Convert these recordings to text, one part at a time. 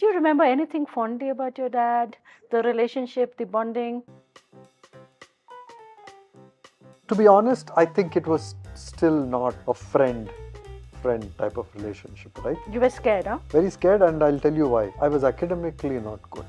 Do you remember anything fondly about your dad? The relationship, the bonding? To be honest, I think it was still not a friend type of relationship, right? You were scared, huh? Very scared, and I'll tell you why. I was academically not good.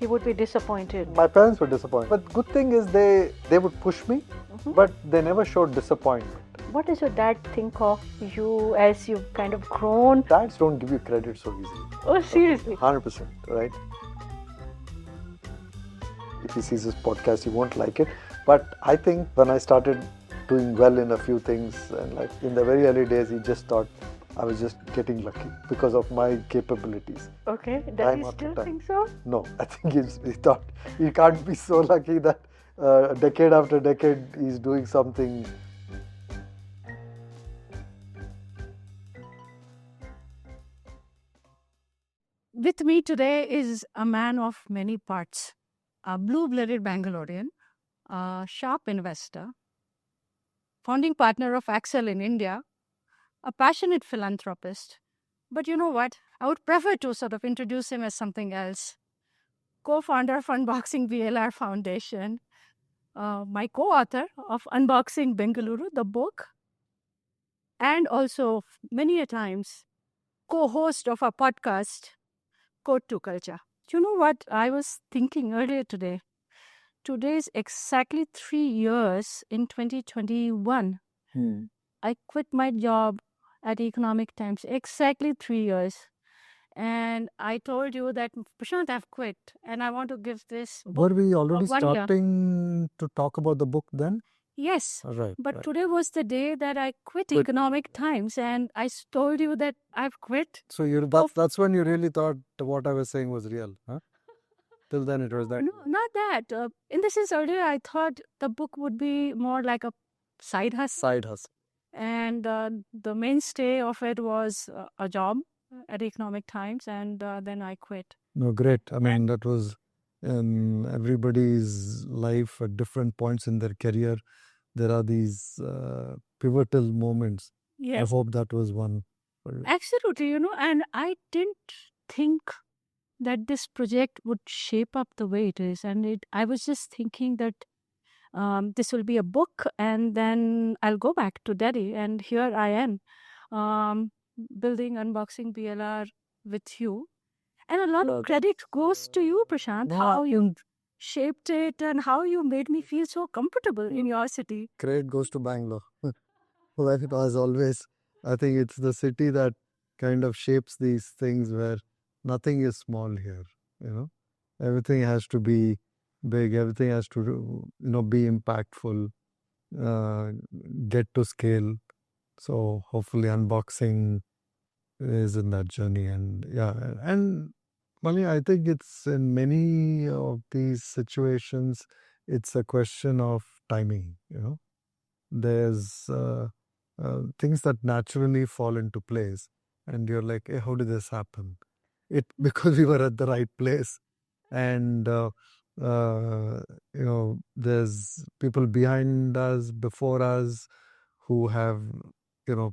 He would be disappointed. My parents were disappointed. But good thing is they would push me, but they never showed disappointment. What does your dad think of you as you've kind of grown? Dads don't give you credit so easily. Oh, seriously? 100%, right? If he sees this podcast, he won't like it. But I think when I started doing well in a few things, and like in the very early days, he just thought I was just getting lucky because of my capabilities. Okay, does he still think so? No, I think he thought he can't be so lucky that decade after decade he's doing something. With me today is a man of many parts, a blue-blooded Bangalorean, a sharp investor, founding partner of Axel in India, a passionate philanthropist. But you know what? I would prefer to sort of introduce him as something else. Co-founder of Unboxing BLR Foundation, my co-author of Unboxing Bengaluru, the book, and also many a times co-host of our podcast, Code to Culture. You know what I was thinking earlier today? Today is exactly 3 years in 2021. I quit my job at Economic Times, exactly 3 years. And I told you that, Prashanth, I've quit and I want to give this book. Were we already 1 year. starting to talk about the book then? Yes, Right. but today was the day that I quit Economic Times, and I told you that I've quit. So that's when you really thought what I was saying was real, huh? Till then it was that. No, not that. In the sense, earlier I thought the book would be more like a side hustle. Side hustle. And the mainstay of it was a job at Economic Times, and then I quit. No, great. I mean, that was in everybody's life at different points in their career. There are these pivotal moments. I Yes, hope that was one. for you. absolutely, and I didn't think that this project would shape up the way it is. And I was just thinking that this will be a book, and then I'll go back to Delhi. And here I am, building Unboxing BLR with you. And a lot of credit goes to you, Prashanth, how you shaped it and how you made me feel so comfortable in your city. Credit goes to Bangalore. Well, as always, I think it's the city that kind of shapes these things where nothing is small here, Everything has to be big, everything has to, be impactful, get to scale. So hopefully unboxing is in that journey. And yeah, and Mali, I think it's in many of these situations, it's a question of timing, There's things that naturally fall into place. And you're like, hey, how did this happen? Because we were at the right place. And, there's people behind us, before us, who have,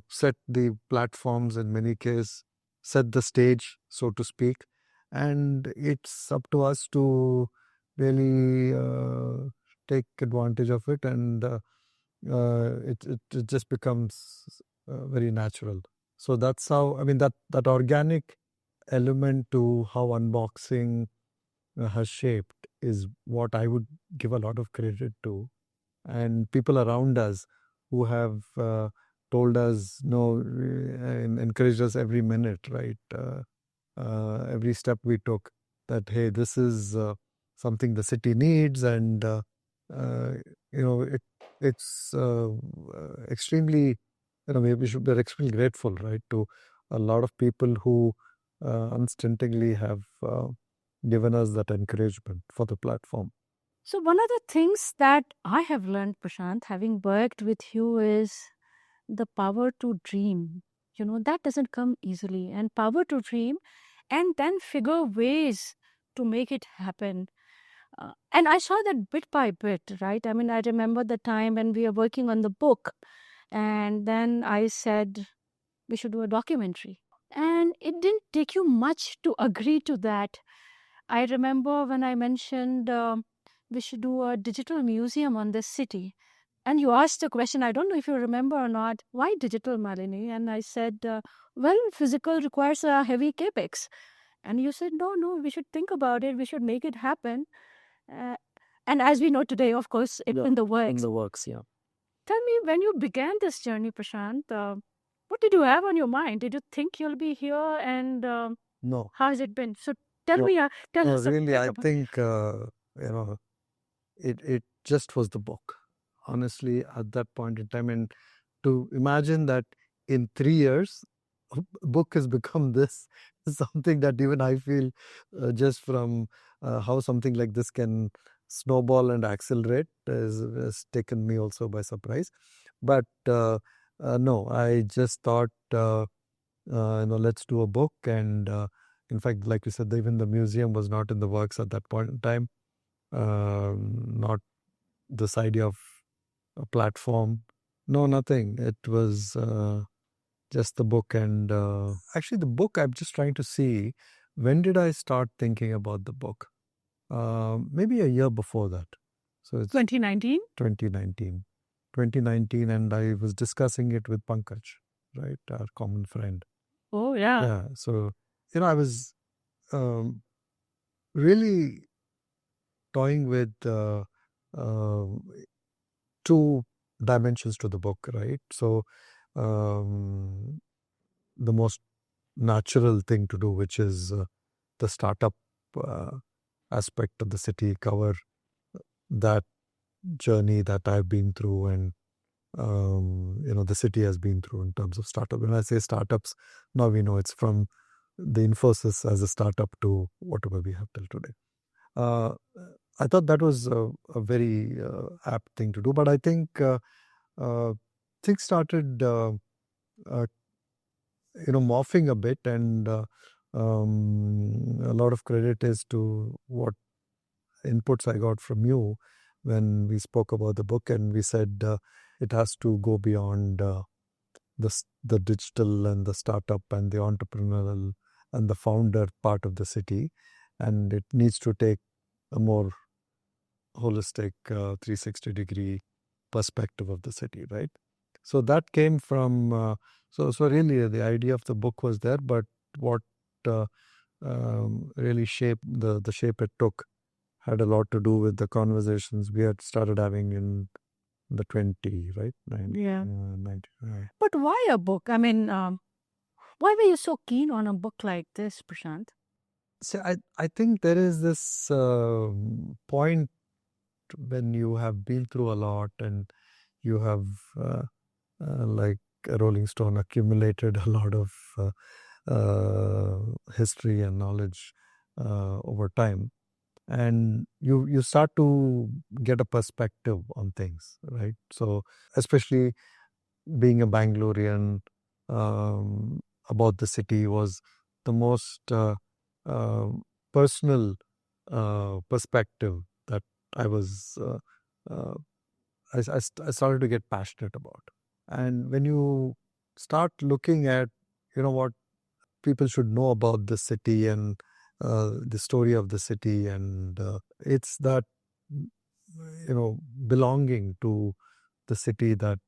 set the platforms in many cases, set the stage, so to speak. And it's up to us to really take advantage of it. And it just becomes very natural. So that's how, I mean, that organic element to how unboxing has shaped is what I would give a lot of credit to. And people around us who have told us, encouraged us every minute, right? Every step we took, that, hey, this is something the city needs. And, it's extremely, we should be extremely grateful, right, to a lot of people who unstintingly have given us that encouragement for the platform. So one of the things that I have learned, Prashanth, having worked with you, is the power to dream. That doesn't come easily. And power to dream and then figure ways to make it happen. And I saw that bit by bit, right? I mean, I remember the time when we were working on the book, and then I said we should do a documentary. And it didn't take you much to agree to that. I remember when I mentioned we should do a digital museum on this city. And you asked a question, I don't know if you remember or not, why digital, Malini? And I said, well, physical requires a heavy capex. And you said, no, we should think about it. We should make it happen. Uh, and as we know today, of course, it's in the works. In the works, yeah. Tell me, when you began this journey, Prashanth, what did you have on your mind? Did you think you'll be here? And No. how has it been? So tell No. me, tell No, us. a really, bit I about- think, it just was the book. Honestly, at that point in time, and to imagine that in 3 years, a book has become this is something that even I feel just from how something like this can snowball and accelerate has taken me also by surprise. But no, I just thought, let's do a book. And in fact, like you said, even the museum was not in the works at that point in time. Not this idea of a platform. No, nothing. It was just the book. And actually, the book, I'm just trying to see, when did I start thinking about the book? Maybe a year before that. So it's 2019? 2019. 2019, and I was discussing it with Pankaj, right, our common friend. Oh, yeah. Yeah. So, I was really toying with two dimensions to the book, right? So, the most natural thing to do, which is the startup aspect of the city, cover that journey that I've been through, and the city has been through in terms of startup. When I say startups, now we know it's from the Infosys as a startup to whatever we have till today. I thought that was a very apt thing to do, but I think things started morphing a bit, and a lot of credit is to what inputs I got from you when we spoke about the book, and we said it has to go beyond the digital and the startup and the entrepreneurial and the founder part of the city, and it needs to take a more holistic 360-degree perspective of the city, right? So that came from so really the idea of the book was there, but what really shaped the shape it took had a lot to do with the conversations we had started having in the 20, right? 90, Yeah. 90, right. But why a book? I mean, why were you so keen on a book like this, Prashanth? So I think there is this point when you have been through a lot and you have like a Rolling Stone accumulated a lot of history and knowledge over time, and you start to get a perspective on things, right? So especially being a Bangalorean, about the city was the most personal perspective that I was I started to get passionate about. And when you start looking at what people should know about the city and the story of the city, and it's that belonging to the city that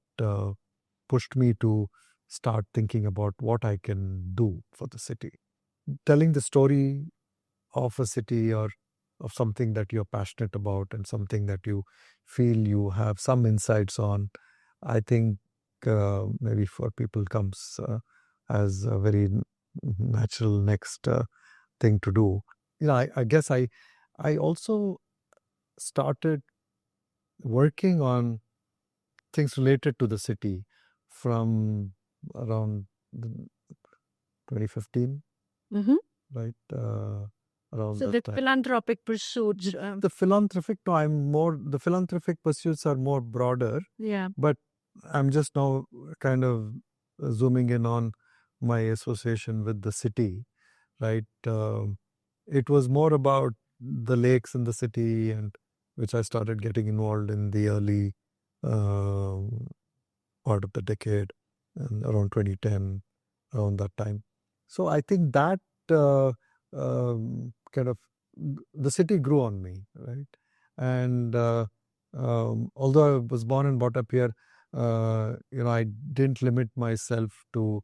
pushed me to start thinking about what I can do for the city. Telling the story of a city or of something that you're passionate about and something that you feel you have some insights on, I think maybe for people comes as a very natural next thing to do. I guess I also started working on things related to the city from around 2015, Mm-hmm. right? Around So that the time. philanthropic pursuits. The philanthropic, no, the philanthropic pursuits are more broader, Yeah. but I'm just now kind of zooming in on my association with the city, right? It was more about the lakes in the city, and which I started getting involved in the early part of the decade, and around 2010, around that time. So I think that kind of the city grew on me, right? And although I was born and brought up here, I didn't limit myself to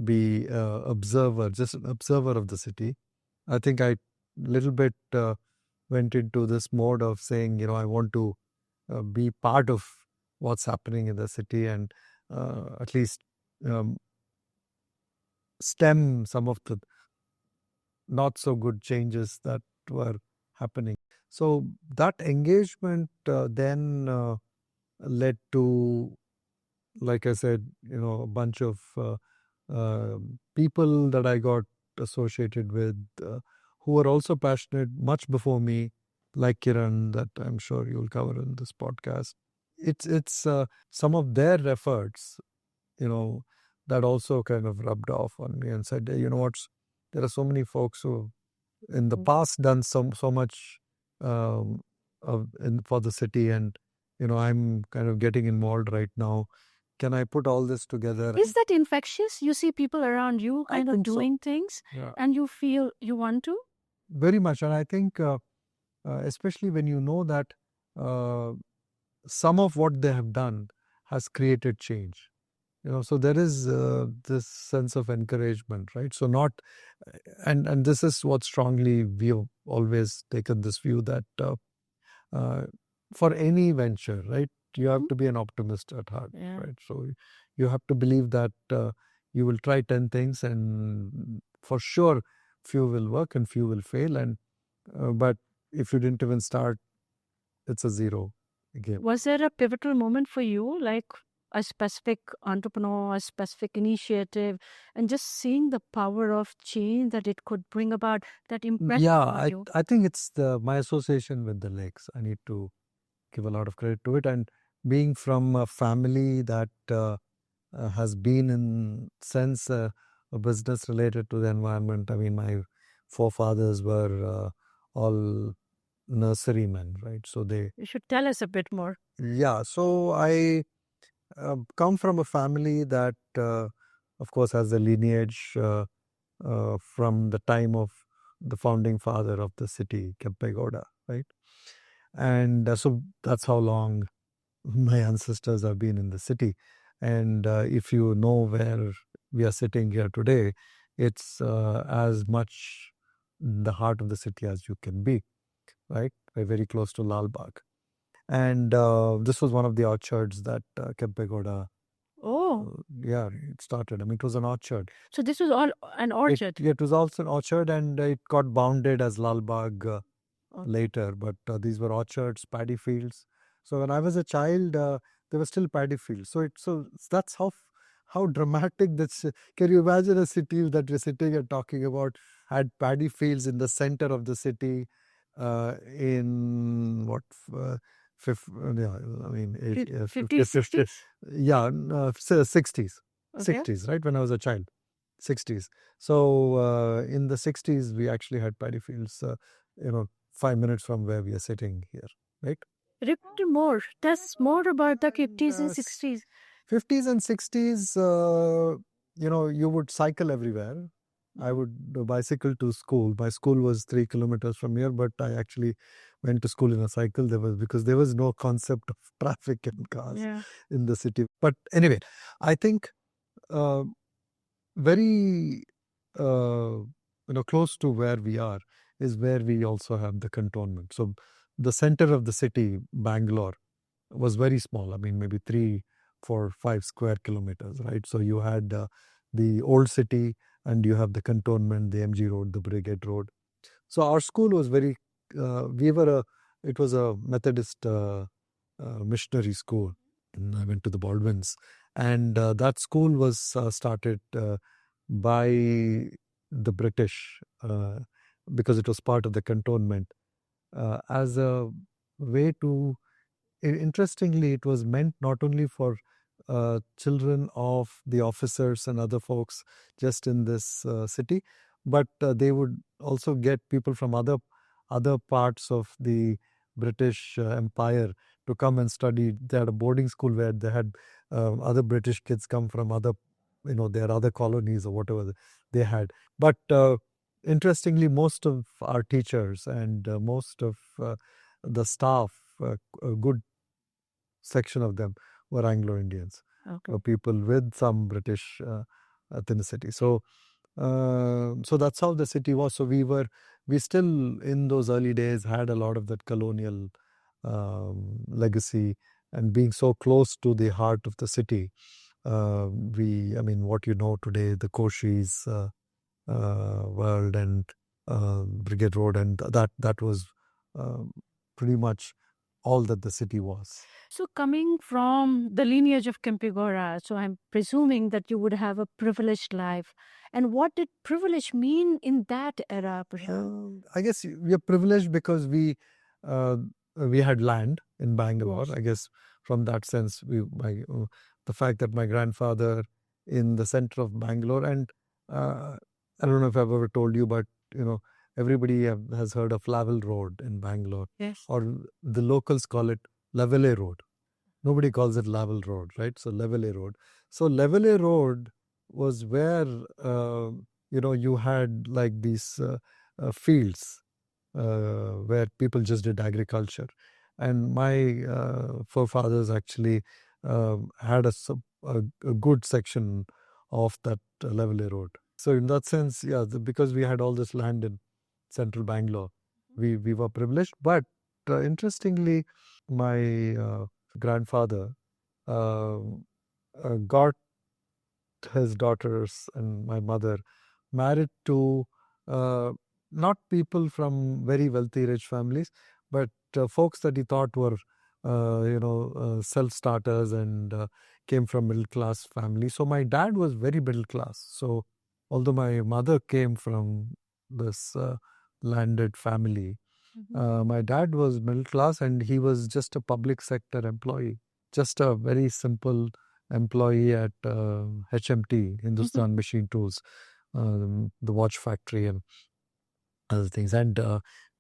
be observer, just an observer of the city. I think I little bit went into this mode of saying, I want to be part of what's happening in the city and at least um, stem some of the not so good changes that were happening. So that engagement then led to, like I said, a bunch of people that I got associated with who were also passionate much before me, like Kiran, that I'm sure you'll cover in this podcast. It's some of their efforts, that also kind of rubbed off on me and said, hey, you know what, there are so many folks who in the past done so much for the city, and I'm kind of getting involved right now. Can I put all this together? Is that infectious? You see people around you I kind of think so. doing things Yeah. and you feel you want to? Very much. And I think especially when you know that some of what they have done has created change. So there is this sense of encouragement, right? So not, and this is what strongly we've always taken this view that for any venture, right, you have to be an optimist at heart, right? So you have to believe that you will try 10 things and for sure few will work and few will fail, and but if you didn't even start, it's a zero game. Was there a pivotal moment for you, like a specific entrepreneur, a specific initiative, and just seeing the power of change that it could bring about that impressed you? I think it's my association with the lakes. I need to give a lot of credit to it, and being from a family that has been in sense a business related to the environment. I mean, my forefathers were all nurserymen, right? So they. You should tell us a bit more. Yeah, so I come from a family that, of course, has a lineage from the time of the founding father of the city, Kempegoda, right? And so that's how long my ancestors have been in the city. And if you know where we are sitting here today, it's as much the heart of the city as you can be, right? We're very close to Lal Bagh. And this was one of the orchards that Kempegoda. Yeah, it started. I mean, it was an orchard. So this was all an orchard? It was also an orchard, and it got bounded as Lal Bagh later. But these were orchards, paddy fields. So when I was a child, there were still paddy fields. So that's how dramatic this. Can you imagine a city that we're sitting and talking about had paddy fields in the center of the city in what? Yeah, I mean, 50s, 60s? Yeah, 60s. Okay. 60s, right? When I was a child. 60s. So in the 60s, we actually had paddy fields, 5 minutes from where we are sitting here, right? Repeat more. Tell us more about the 50s and 60s. 50s and 60s, you would cycle everywhere. I would bicycle to school. My school was 3 kilometers from here, but I actually went to school in a cycle. Because there was no concept of traffic and cars in the city. But anyway, I think very close to where we are is where we also have the cantonment. So the center of the city, Bangalore, was very small. I mean, maybe 3, 4, 5 square kilometers, right? So you had the old city, and you have the cantonment, the MG Road, the Brigade Road. So our school was very. It was a Methodist missionary school. And I went to the Baldwins, and that school was started by the British because it was part of the cantonment as a way to. Interestingly, it was meant not only for children of the officers and other folks just in this city, but they would also get people from other parts of the British Empire to come and study. They had a boarding school where they had other British kids come from other their other colonies or whatever they had. But interestingly, most of our teachers and most of the staff, a good section of them were Anglo-Indians, Okay. people with some British ethnicity. So that's how the city was. So we still in those early days had a lot of that colonial legacy, and being so close to the heart of the city. What today, the Koshis world and Brigade Road, and that was pretty much all that the city was. So coming from the lineage of Kempegowda, so I'm presuming that you would have a privileged life. And what did privilege mean in that era, Prashanth? I guess we are privileged because we had land in Bangalore. Yes. I guess from that sense, the fact that my grandfather in the center of Bangalore, and I don't know if I've ever told you, but everybody has heard of Laval Road in Bangalore, Yes. or the locals call it Lavele Road. Nobody calls it Laval Road, right? So Lavele Road. So Lavele Road was where you had like these fields where people just did agriculture, and my forefathers actually had a good section of that Lavele Road. So in that sense, yeah, because we had all this land in central Bangalore, we were privileged. But interestingly, my grandfather got his daughters and my mother married to not people from very wealthy, rich families, but folks that he thought were, self-starters and came from middle-class families. So my dad was very middle-class. So although my mother came from this landed family, my dad was middle-class, and he was just a public sector employee, just a very simple employee at HMT, Hindustan Machine Tools, the watch factory and other things. And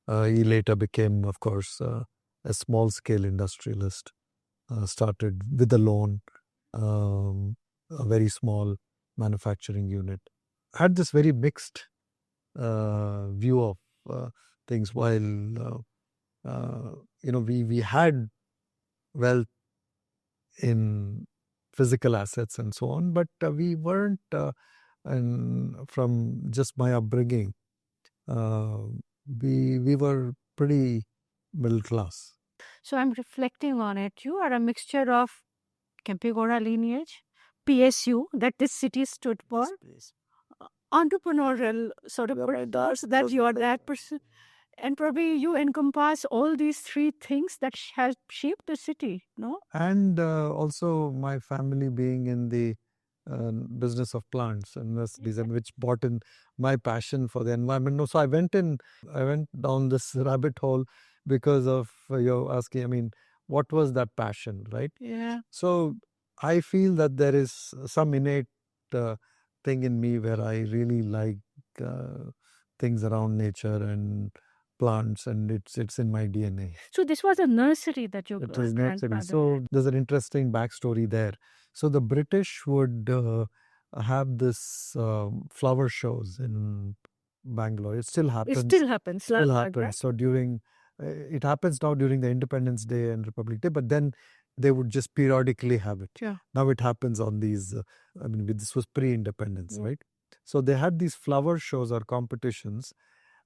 he later became, of course, a small-scale industrialist, started with a loan, a very small manufacturing unit. Had this very mixed view of things. While we had wealth in physical assets and so on, but we weren't, and from just my upbringing, we were pretty middle class. So I'm reflecting on it. You are a mixture of Kempegowda lineage, PSU, that this city stood for, entrepreneurial sort of purpose, that you are that person. And probably you encompass all these three things that has shaped the city, no? And also my family being in the business of plants and design, which brought in my passion for the environment. No, so I went down this rabbit hole because of your asking, what was that passion, right? Yeah. So I feel that there is some innate thing in me where I really like things around nature and plants, and it's in my DNA. So this was a nursery that your It was nursery. grandfather So had. there's an interesting backstory there. So the British would have this flower shows in Bangalore. It still happens. It still happens. Still like happens. that. So during it happens now during the Independence Day and Republic Day, but then they would just periodically have it. Yeah. Now it happens on these. This was pre-independence, Yeah. right? So they had these flower shows or competitions,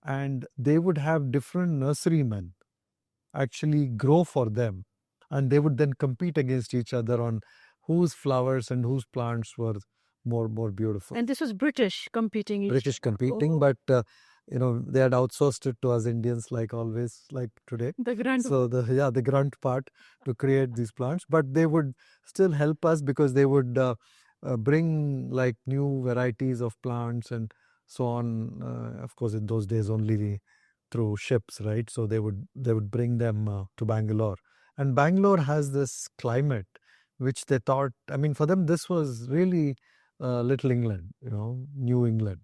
and they would have different nurserymen actually grow for them, and they would then compete against each other on whose flowers and whose plants were more beautiful. And this was British competing. British competing, but they had outsourced it to us Indians, like always, like today. The grunt. So the grunt part to create these plants, but they would still help us because they would bring like new varieties of plants and so on. Of course, in those days only through ships, right? So they would bring them to Bangalore, and Bangalore has this climate which they thought, for them this was really Little England, New England,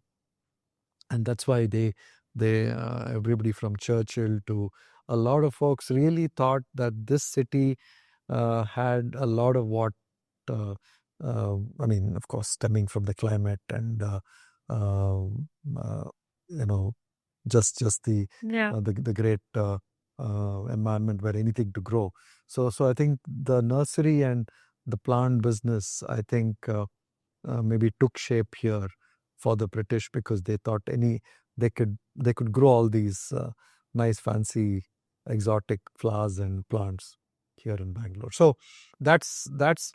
and that's why they everybody from Churchill to a lot of folks really thought that this city had a lot of what I mean, of course, stemming from the climate and you know, just the the great environment where anything to grow. So I think the nursery and the plant business, I think maybe took shape here for the British because they thought they could grow all these nice fancy exotic flowers and plants here in Bangalore. So that's that's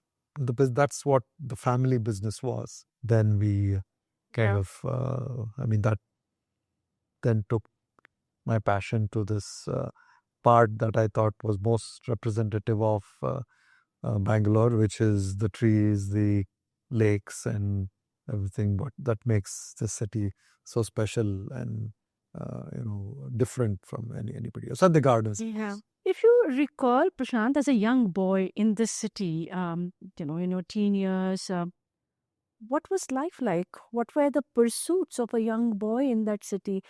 what the family business was. Then we kind of I mean that then took my passion to this part that I thought was most representative of Bangalore, which is the trees, the lakes, and everything that makes the city so special and different from anybody else. And the gardens. Yeah. If you recall, Prashanth, as a young boy in this city, in your teen years, what was life like? What were the pursuits of a young boy in that city?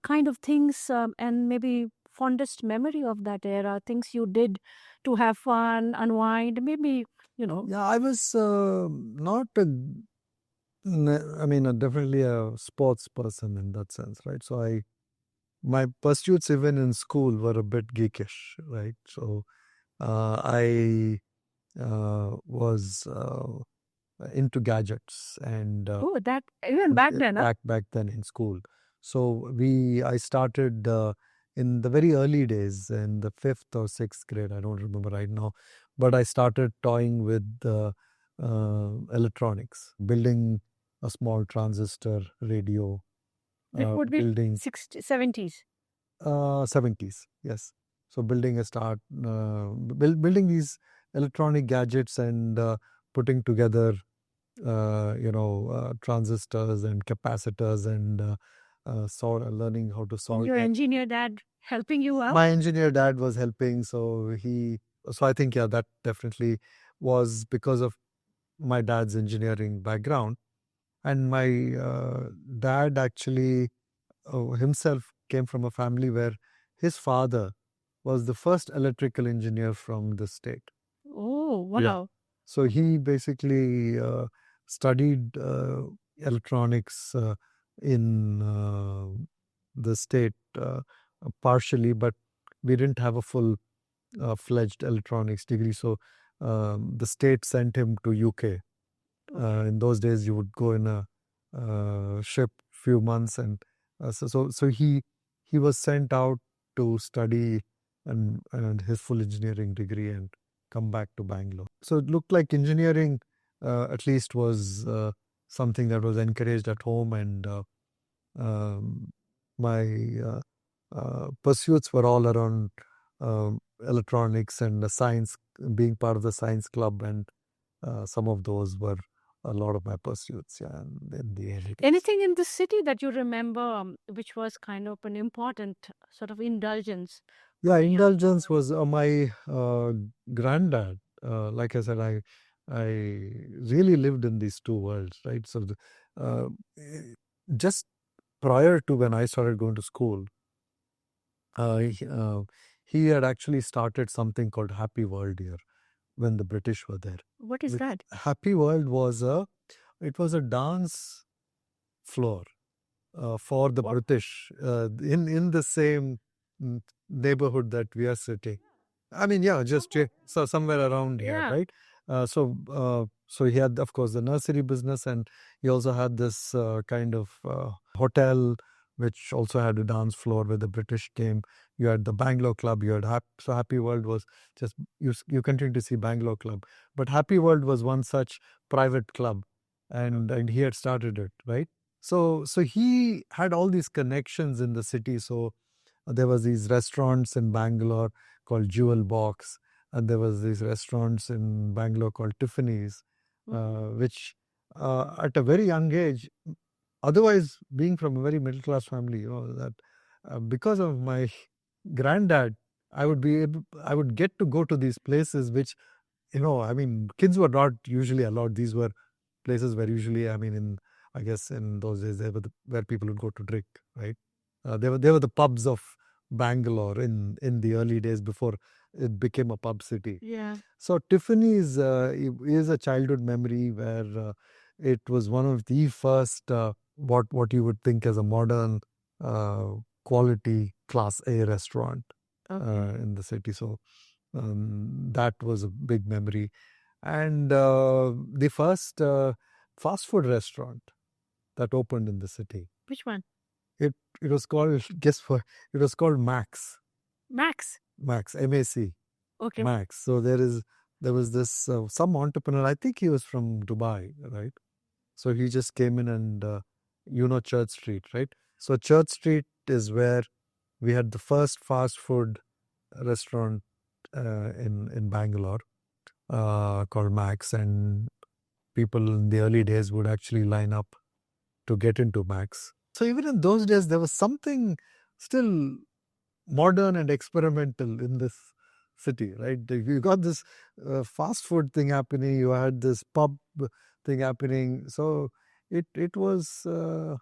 Kind of things, and maybe fondest memory of that era, things you did to have fun, unwind, maybe, Yeah, I was not definitely a sports person in that sense, right? So my pursuits even in school were a bit geekish, right? So I was into gadgets and oh, that even back then, huh? back then in school. So I started in the very early days in the 5th or 6th grade. I don't remember right now, but I started toying with electronics, building a small transistor radio. It would be Building 60s, 70s. 70s, yes. So building building these electronic gadgets and putting together transistors and capacitors and learning how to solve Your them. engineer dad helping you out? My engineer dad was helping, so I think that definitely was because of my dad's engineering background. And my dad actually himself came from a family where his father was the first electrical engineer from the state. Oh, Yeah. wow. So he basically studied electronics in the state partially, but we didn't have a full fledged electronics degree. So the state sent him to UK. In those days, you would go in a ship few months, and so he was sent out to study and his full engineering degree and come back to Bangalore. So it looked like engineering at least was something that was encouraged at home, and my pursuits were all around electronics and the science, being part of the science club, and some of those were a lot of my pursuits. Yeah, in the end. Anything in the city that you remember which was kind of an important sort of indulgence? Yeah, indulgence was my granddad. Like I said, I really lived in these two worlds, right? So just prior to when I started going to school, he had actually started something called Happy World here when the British were there. What is that? Happy World was a dance floor for the British in the same neighborhood that we are sitting. I mean, yeah, just so somewhere around here, Yeah. right? So he had, of course, the nursery business, and he also had this kind of hotel, which also had a dance floor where the British came. You had the Bangalore Club. You had Happy World was just you continue to see Bangalore Club, but Happy World was one such private club, and he had started it, right? So he had all these connections in the city. So there was these restaurants in Bangalore called Jewel Box, and there was these restaurants in Bangalore called Tiffany's, which at a very young age, otherwise being from a very middle class family, that because of my granddad, I would get to go to these places, which I mean, kids were not usually allowed. These were places where usually, I guess in those days, they were where people would go to drink, right? They were the pubs of Bangalore in the early days before it became a pub city. Yeah. So Tiffany's is a childhood memory where it was one of the first what you would think as a modern quality Class A restaurant in the city. So that was a big memory. And the first fast food restaurant that opened in the city. Which one? It was called, guess what? It was called Max. Max. Max, MAC. Okay. Max. So there was this some entrepreneur. I think he was from Dubai, right? So he just came in and Church Street, right? So Church Street is where we had the first fast food restaurant in Bangalore called Max, and people in the early days would actually line up to get into Max. So even in those days, there was something still modern and experimental in this city, right? You got this fast food thing happening, you had this pub thing happening. So it was. So,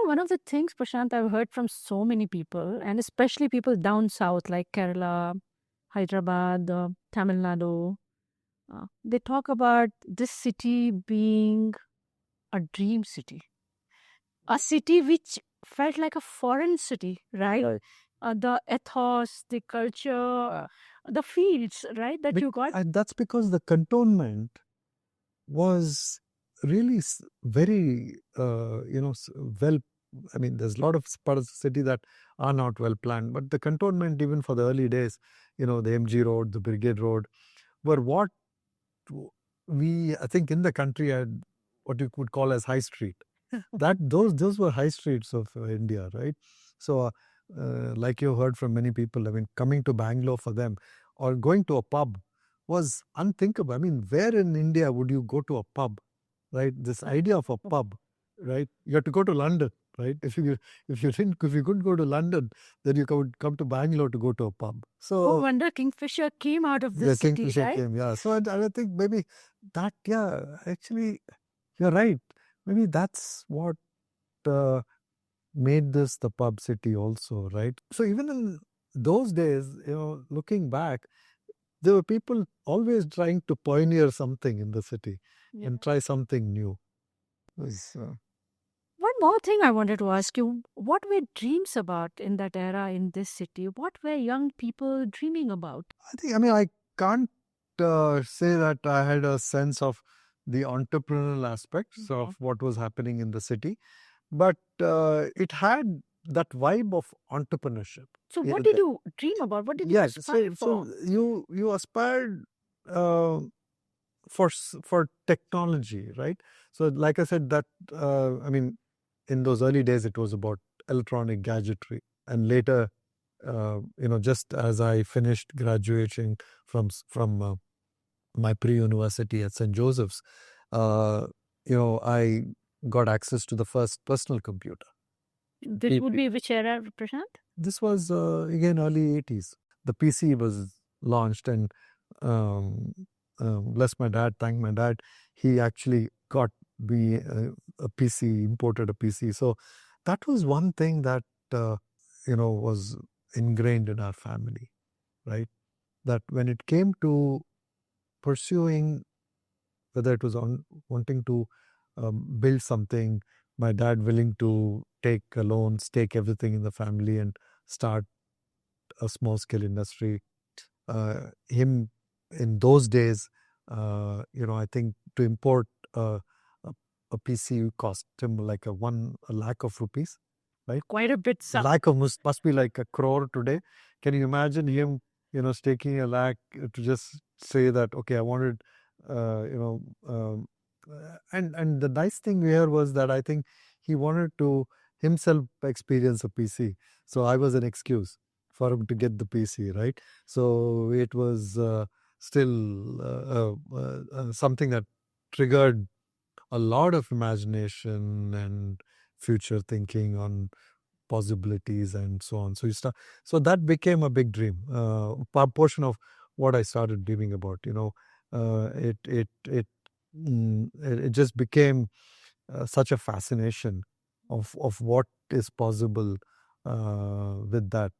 one of the things, Prashanth, I've heard from so many people, and especially people down south like Kerala, Hyderabad, Tamil Nadu, they talk about this city being a dream city. A city which felt like a foreign city, right? The ethos, the culture, the fields, right? That you got. And that's because the cantonment was really very, well. I mean, there's a lot of parts of the city that are not well planned, but the cantonment, even for the early days, the MG Road, the Brigade Road, were what I think in the country had what you could call as high street. Those were high streets of India, right? So, like you heard from many people, I mean, coming to Bangalore for them or going to a pub was unthinkable. I mean, where in India would you go to a pub, right? This idea of a pub, right? You have to go to London, right? If you couldn't go to London, then you could come to Bangalore to go to a pub. So no wonder Kingfisher came out of this city, Kingfisher right? came, yeah. So I think maybe that, actually, you're right. Maybe that's what made this the pub city also, right? So even in those days, looking back, there were people always trying to pioneer something in the city and try something new. One more thing I wanted to ask you. What were dreams about in that era in this city? What were young people dreaming about? I can't say that I had a sense of the entrepreneurial aspects of what was happening in the city, but it had that vibe of entrepreneurship. So what did you dream about? What did you aspire for? So you aspired for technology, right? So like I said, that in those early days it was about electronic gadgetry, and later just as I finished graduating from my pre-university at St. Joseph's, I got access to the first personal computer. This would be which era, Prashanth? This was again early 80s. The PC was launched, and bless my dad, thank my dad, he actually got me a PC, imported a PC. So that was one thing that was ingrained in our family, right? That when it came to pursuing, whether it was on wanting to build something, my dad willing to take a loan, stake everything in the family and start a small scale industry. Him in those days, I think to import a PC cost him like a lakh of rupees, right? Quite a bit. A lakh of must be like a crore today. Can you imagine him, staking a lakh to just say that, okay, I wanted, and the nice thing here was that I think he wanted to himself experience a PC. So I was an excuse for him to get the PC, right? So it was still something that triggered a lot of imagination and future thinking on possibilities and so on. So that became a big dream, portion of what I started dreaming about. It just became such a fascination of what is possible with that.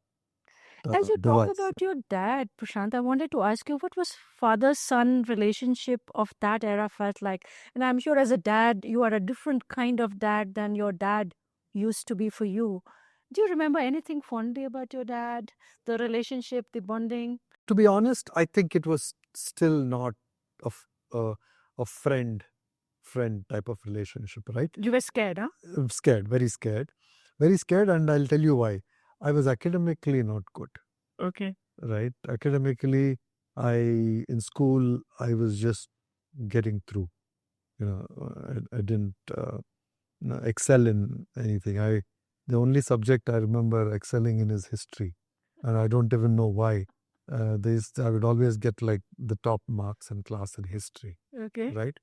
As you talk device. about your dad, Prashanth, I wanted to ask you what was father-son relationship of that era felt like? And I'm sure as a dad, you are a different kind of dad than your dad used to be for you. Do you remember anything fondly about your dad? The relationship, the bonding? To be honest, I think it was still not a friend type of relationship, right? You were scared, huh? Scared, very scared, and I'll tell you why. I was academically not good, Okay. right? Academically, in school I was just getting through. I didn't excel in anything. The only subject I remember excelling in is history, and I don't even know why. I would always get like the top marks in class in history, Okay. right?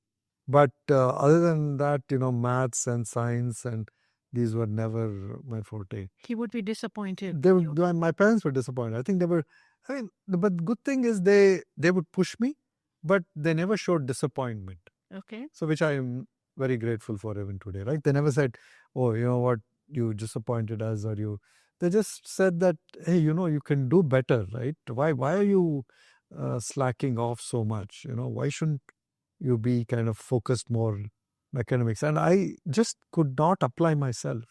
But other than that, maths and science and these were never my forte. He would be disappointed. My parents were disappointed. I think they were. I mean, but good thing is they would push me, but they never showed disappointment. Okay. So which I am very grateful for even today, right? They never said, "Oh, you know what, you disappointed us," or you. They just said that, "Hey, you can do better, right? Why are you slacking off so much? Why shouldn't you be kind of focused more on academics?" And I just could not apply myself.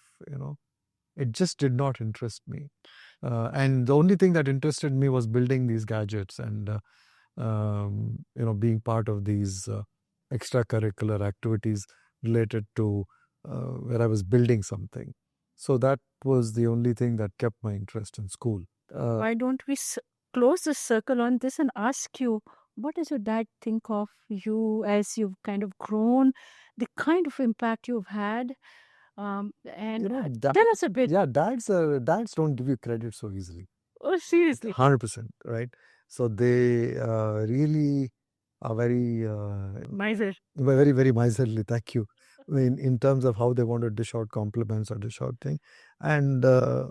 It just did not interest me. And the only thing that interested me was building these gadgets and being part of these extracurricular activities related to where I was building something. So that was the only thing that kept my interest in school. Why don't we close the circle on this and ask you, what does your dad think of you as you've kind of grown, the kind of impact you've had? And tell us a bit. Yeah, dads don't give you credit so easily. Oh, seriously. 100%, right? So they really are very Miser. very, very miserly. Thank you. In terms of how they want to dish out compliments or dish out thing, and I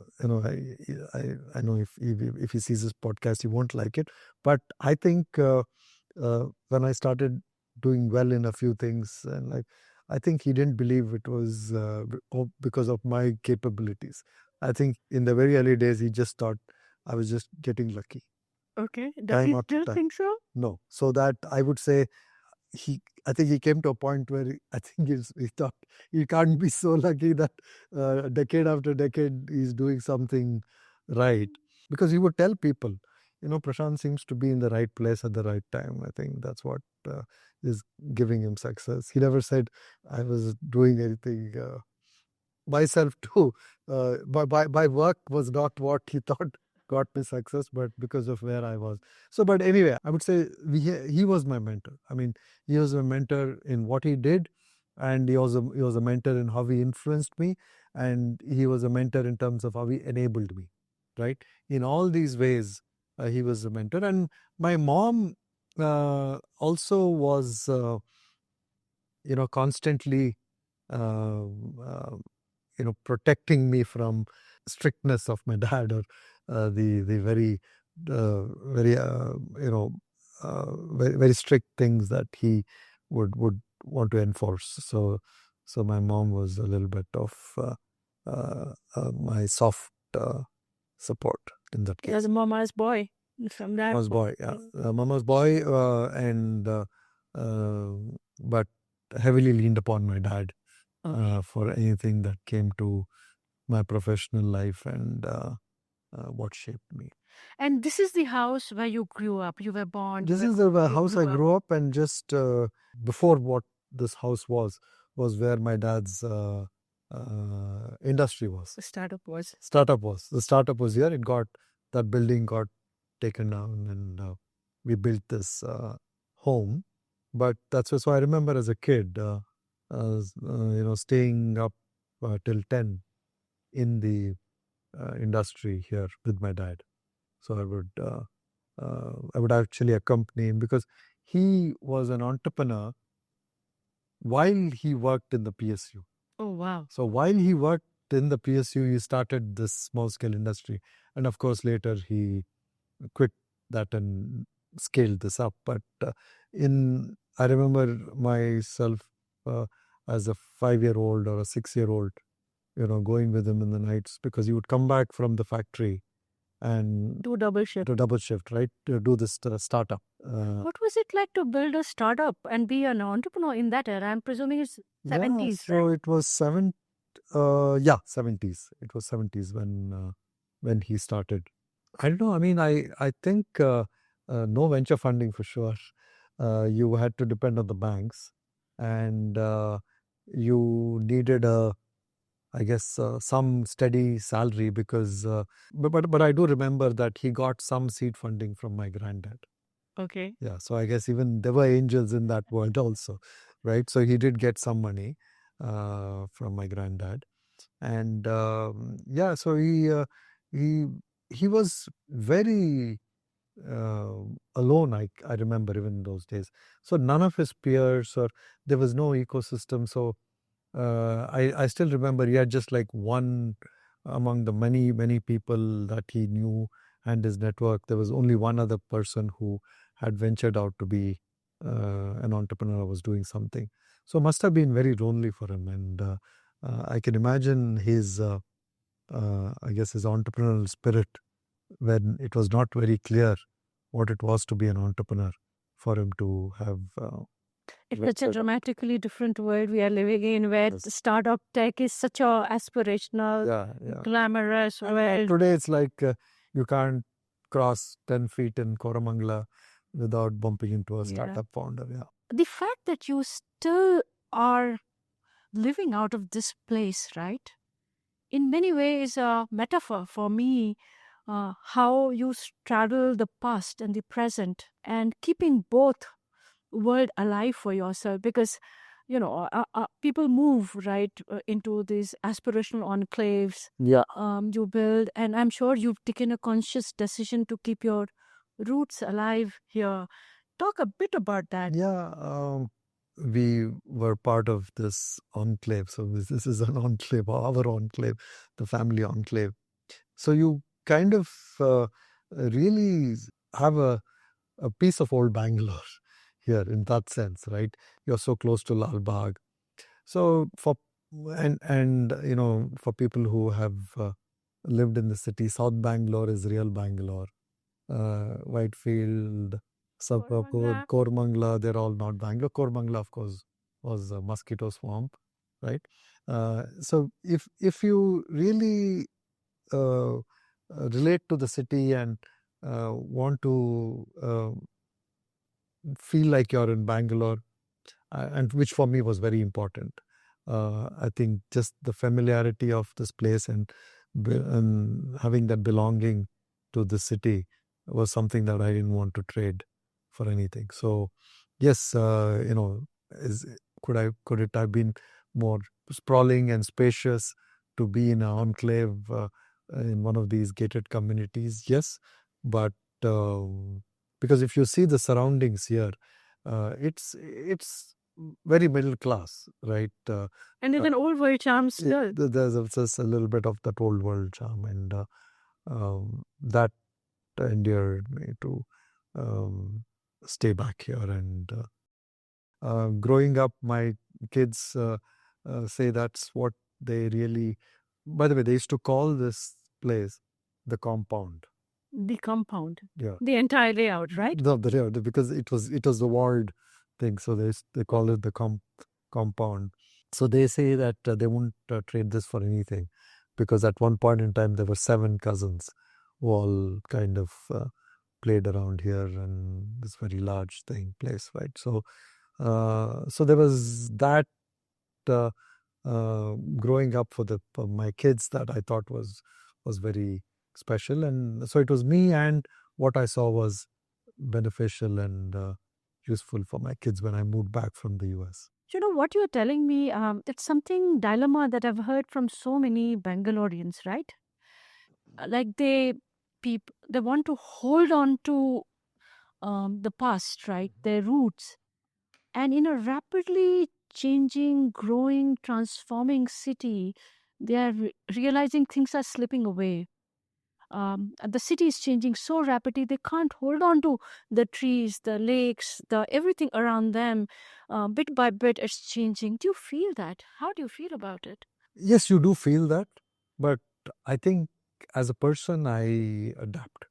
know if he sees this podcast, he won't like it. But I think when I started doing well in a few things, and like I think he didn't believe it was because of my capabilities. I think in the very early days, he just thought I was just getting lucky. Okay. Does he still think so? No. So that I would say I think he came to a point where I think he thought he can't be so lucky that decade after decade he's doing something right. Because he would tell people, Prashanth seems to be in the right place at the right time. I think that's what is giving him success. He never said I was doing anything myself too. By work was not what he thought got me success, but because of where I was. So, but anyway, I would say he was my mentor. I mean, he was a mentor in what he did, and he was a mentor in how he influenced me, and he was a mentor in terms of how he enabled me, right? In all these ways, he was a mentor. And my mom also was, constantly protecting me from strictness of my dad or the very very strict things that he would want to enforce. So my mom was a little bit of my soft support in that case. As a mama's boy. From that. Mama's boy, yeah. Mama's boy, but heavily leaned upon my dad for anything that came to my professional life and what shaped me. And this is the house where you grew up. You were born. This is the house I grew up, and just before what this house was where my dad's industry was. The startup was. The startup was here. That building got taken down, and we built this home. But that's so I remember as a kid, staying up till 10 in the industry here with my dad. So I would actually accompany him because he was an entrepreneur while he worked in the PSU. Oh, wow. So while he worked in the PSU, he started this small scale industry. And of course, later he quit that and scaled this up. But I remember myself as a 5-year-old or a 6-year-old, going with him in the nights because he would come back from the factory and Do double shift. to double shift, right? To do this startup. What was it like to build a startup and be an entrepreneur in that era? I'm presuming it's 70s, so right? it was 70s. It was 70s when he started. I don't know. I mean, I think no venture funding for sure. You had to depend on the banks, and you needed I guess some steady salary because. But I do remember that he got some seed funding from my granddad. Okay. Yeah, so I guess even there were angels in that world also, right? So he did get some money from my granddad, and yeah, so he he was very alone. I remember even in those days. So none of his peers, or there was no ecosystem. So I still remember he had just like one among the many people that he knew and his network. There was only one other person who had ventured out to be an entrepreneur, was doing something. So must have been very lonely for him. And I can imagine his, I guess, his entrepreneurial spirit when it was not very clear what it was to be an entrepreneur for him to have. It's such a dramatically different world we are living in, where Yes. the startup tech is such a aspirational, Yeah. glamorous And world. today it's like you can't cross 10 feet in Koramangala without bumping into a Yeah. startup founder. Yeah. The fact that you still are living out of this place, right? In many ways, a metaphor for me, how you straddle the past and the present and keeping both world alive for yourself, because people move right into these aspirational enclaves. Yeah. You build, and I'm sure you've taken a conscious decision to keep your roots alive here. Talk a bit about that. Yeah. We were part of this enclave. So this is an enclave, our enclave, the family enclave. So you kind of really have a piece of old Bangalore here in that sense, right? You're so close to Lal Bagh. So for for people who have lived in the city, South Bangalore is real Bangalore. Whitefield, Sapapur, Koramangala, they're all not Bangalore. Koramangala, of course, was a mosquito swamp, right? So if you really relate to the city and want to feel like you're in Bangalore, and which for me was very important. I think just the familiarity of this place and having that belonging to the city was something that I didn't want to trade for anything. So, yes, could it have been more sprawling and spacious to be in an enclave in one of these gated communities? Yes, but because if you see the surroundings here, it's very middle class, right? And there's an old world charm still. There's just a little bit of that old world charm, and that endeared me to stay back here. And growing up, my kids say that's what they really. By the way, they used to call this place the compound. The compound. Yeah. The entire layout, right? No, because it was the walled thing, so they call it the compound. So they say that they won't trade this for anything, because at one point in time there were 7 cousins who all kind of played around here, and this very large place, right? So so there was that growing up for my kids that I thought was very special, and so it was me, and what I saw was beneficial and useful for my kids when I moved back from the US. You know what you're telling me? It's something dilemma that I've heard from so many Bangaloreans, right? Like they want to hold on to the past, right? Their roots, and in a rapidly changing, growing, transforming city, they are realizing things are slipping away. The city is changing so rapidly, they can't hold on to the trees, the lakes, the everything around them. Bit by bit, it's changing. Do you feel that? How do you feel about it? Yes, you do feel that, but I think as a person, I adapt.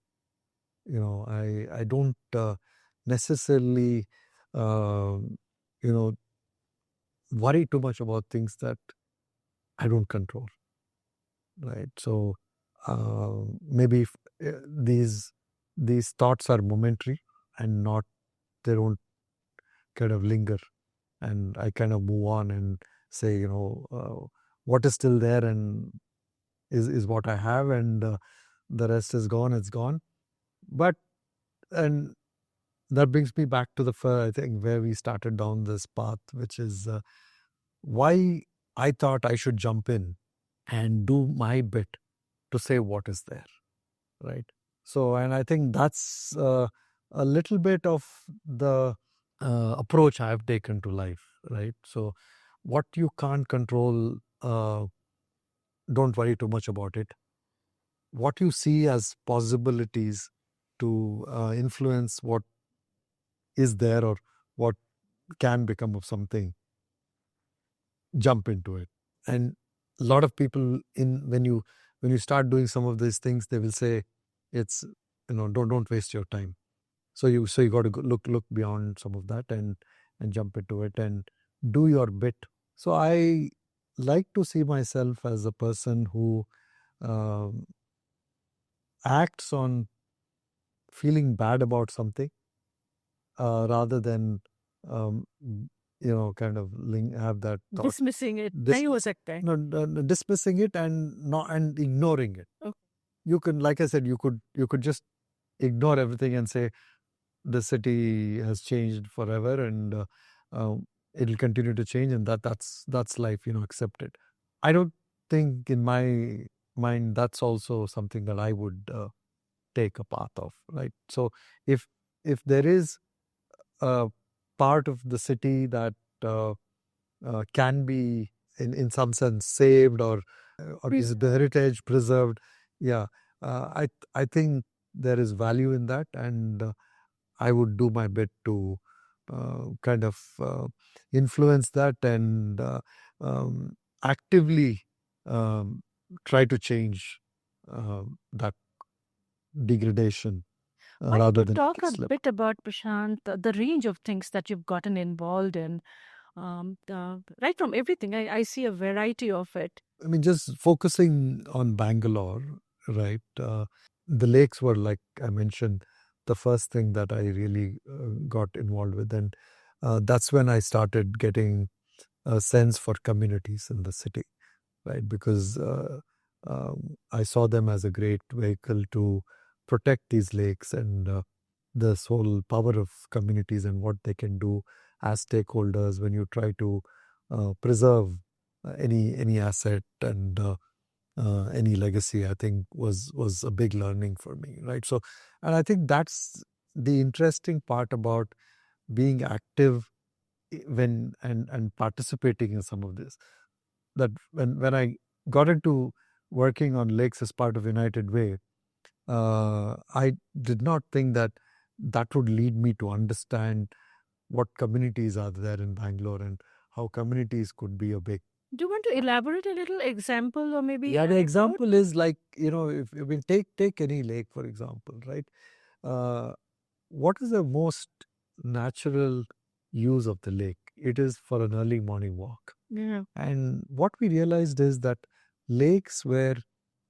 I don't necessarily, worry too much about things that I don't control, right? So maybe these thoughts are momentary and not, they don't kind of linger, and I kind of move on and say, what is still there and is what I have, and the rest is gone, it's gone. But, and that brings me back to I think where we started down this path, which is why I thought I should jump in and do my bit to say what is there, right? So, and I think that's a little bit of the approach I've taken to life, right? So, what you can't control, don't worry too much about it. What you see as possibilities to influence what is there or what can become of something, jump into it. And a lot of people, when you start doing some of these things, they will say, it's, don't waste your time. So you got to look beyond some of that and jump into it and do your bit. So I like to see myself as a person who acts on feeling bad about something rather than kind of have that thought. Dismissing it. नहीं हो सकता है. No, dismissing it and ignoring it. Okay. You can, like I said, you could just ignore everything and say the city has changed forever and it'll continue to change, and that's life. Accept it. I don't think in my mind that's also something that I would take a path of, right? So if there is a part of the city that can be in some sense saved or is the heritage preserved, I think there is value in that, and I would do my bit to kind of influence that and actively try to change that degradation rather than talk let it a slip. bit about, Prashanth, the range of things that you've gotten involved in. Right from everything, I see a variety of it. I mean, just focusing on Bangalore, right? The lakes were, like I mentioned, the first thing that I really got involved with. And that's when I started getting a sense for communities in the city, right? Because I saw them as a great vehicle to protect these lakes and this whole power of communities and what they can do as stakeholders when you try to preserve any asset and any legacy. I think was a big learning for me, right? So, and I think that's the interesting part about being active when and participating in some of this. That when I got into working on lakes as part of United Way, I did not think that would lead me to understand what communities are there in Bangalore and how communities could be a big. Do you want to elaborate a little example or maybe? Yeah, the example is like, if we take any lake, for example, right? What is the most natural use of the lake? It is for an early morning walk. Yeah. And what we realized is that lakes where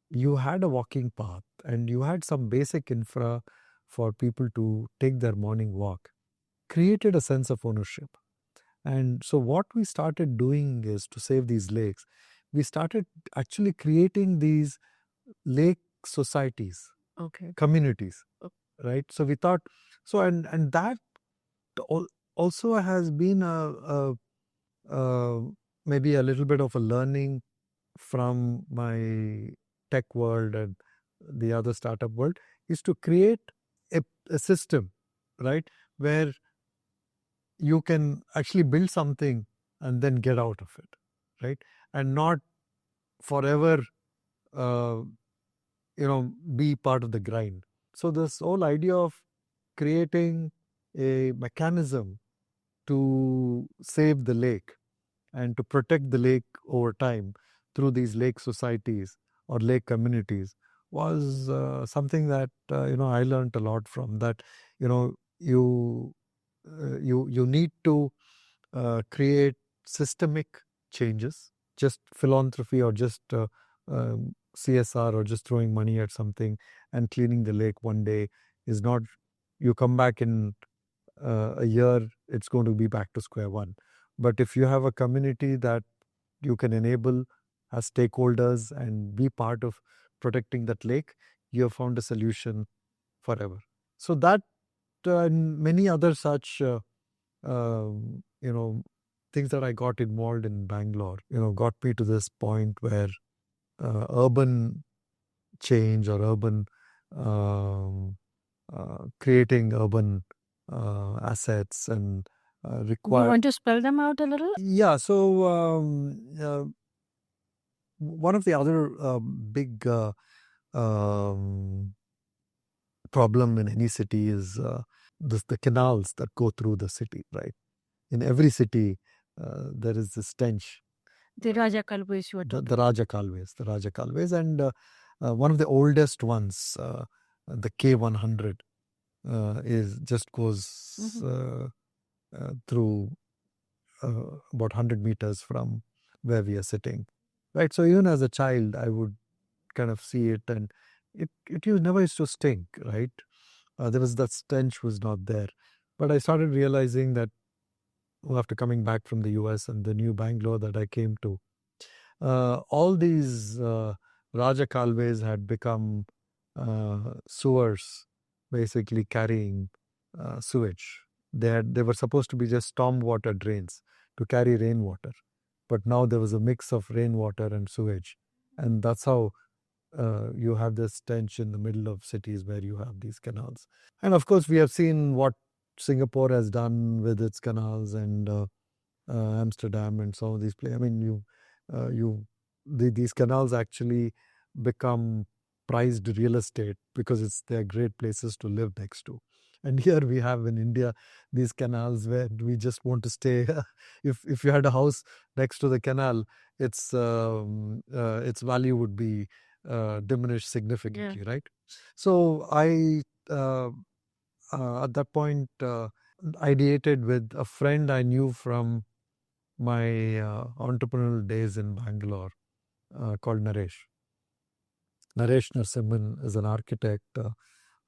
you had a walking path and you had some basic infra for people to take their morning walk created a sense of ownership. And so what we started doing is, to save these lakes, we started actually creating these lake societies, Okay. communities, Okay. right? So we thought, so and that also has been a maybe a little bit of a learning from my tech world and the other startup world, is to create a system, right, where you can actually build something and then get out of it, right, and not forever be part of the grind. So this whole idea of creating a mechanism to save the lake and to protect the lake over time through these lake societies or lake communities was something that I learned a lot from. That you need to create systemic changes. Just philanthropy or just CSR or just throwing money at something and cleaning the lake one day is not. You come back in a year, it's going to be back to square one. But if you have a community that you can enable as stakeholders and be part of protecting that lake, you have found a solution forever. So that and many other such things that I got involved in Bangalore, got me to this point where urban change or urban creating urban assets and You want to spell them out a little? Yeah. So one of the other big problem in any city is the canals that go through the city, right? In every city, there is this stench. The Rajakaluves you were talking The Rajakaluves, and one of the oldest ones, the K100, goes through about 100 meters from where we are sitting, right? So even as a child, I would kind of see it, and it never used to stink, right? There was that stench was not there, but I started realizing that after coming back from the US and the new Bangalore that I came to, all these Rajakalves had become sewers, basically carrying sewage. They were supposed to be just stormwater drains to carry rainwater, but now there was a mix of rainwater and sewage, and that's how you have this stench in the middle of cities where you have these canals. And of course, we have seen what Singapore has done with its canals, and Amsterdam and some of these places. I mean, these canals actually become prized real estate because they're great places to live next to. And here we have in India these canals where we just want to stay. If you had a house next to the canal, its value would be diminished significantly, right? So I at that point ideated with a friend I knew from my entrepreneurial days in Bangalore, called Naresh. Naresh Narasimhan is an architect. A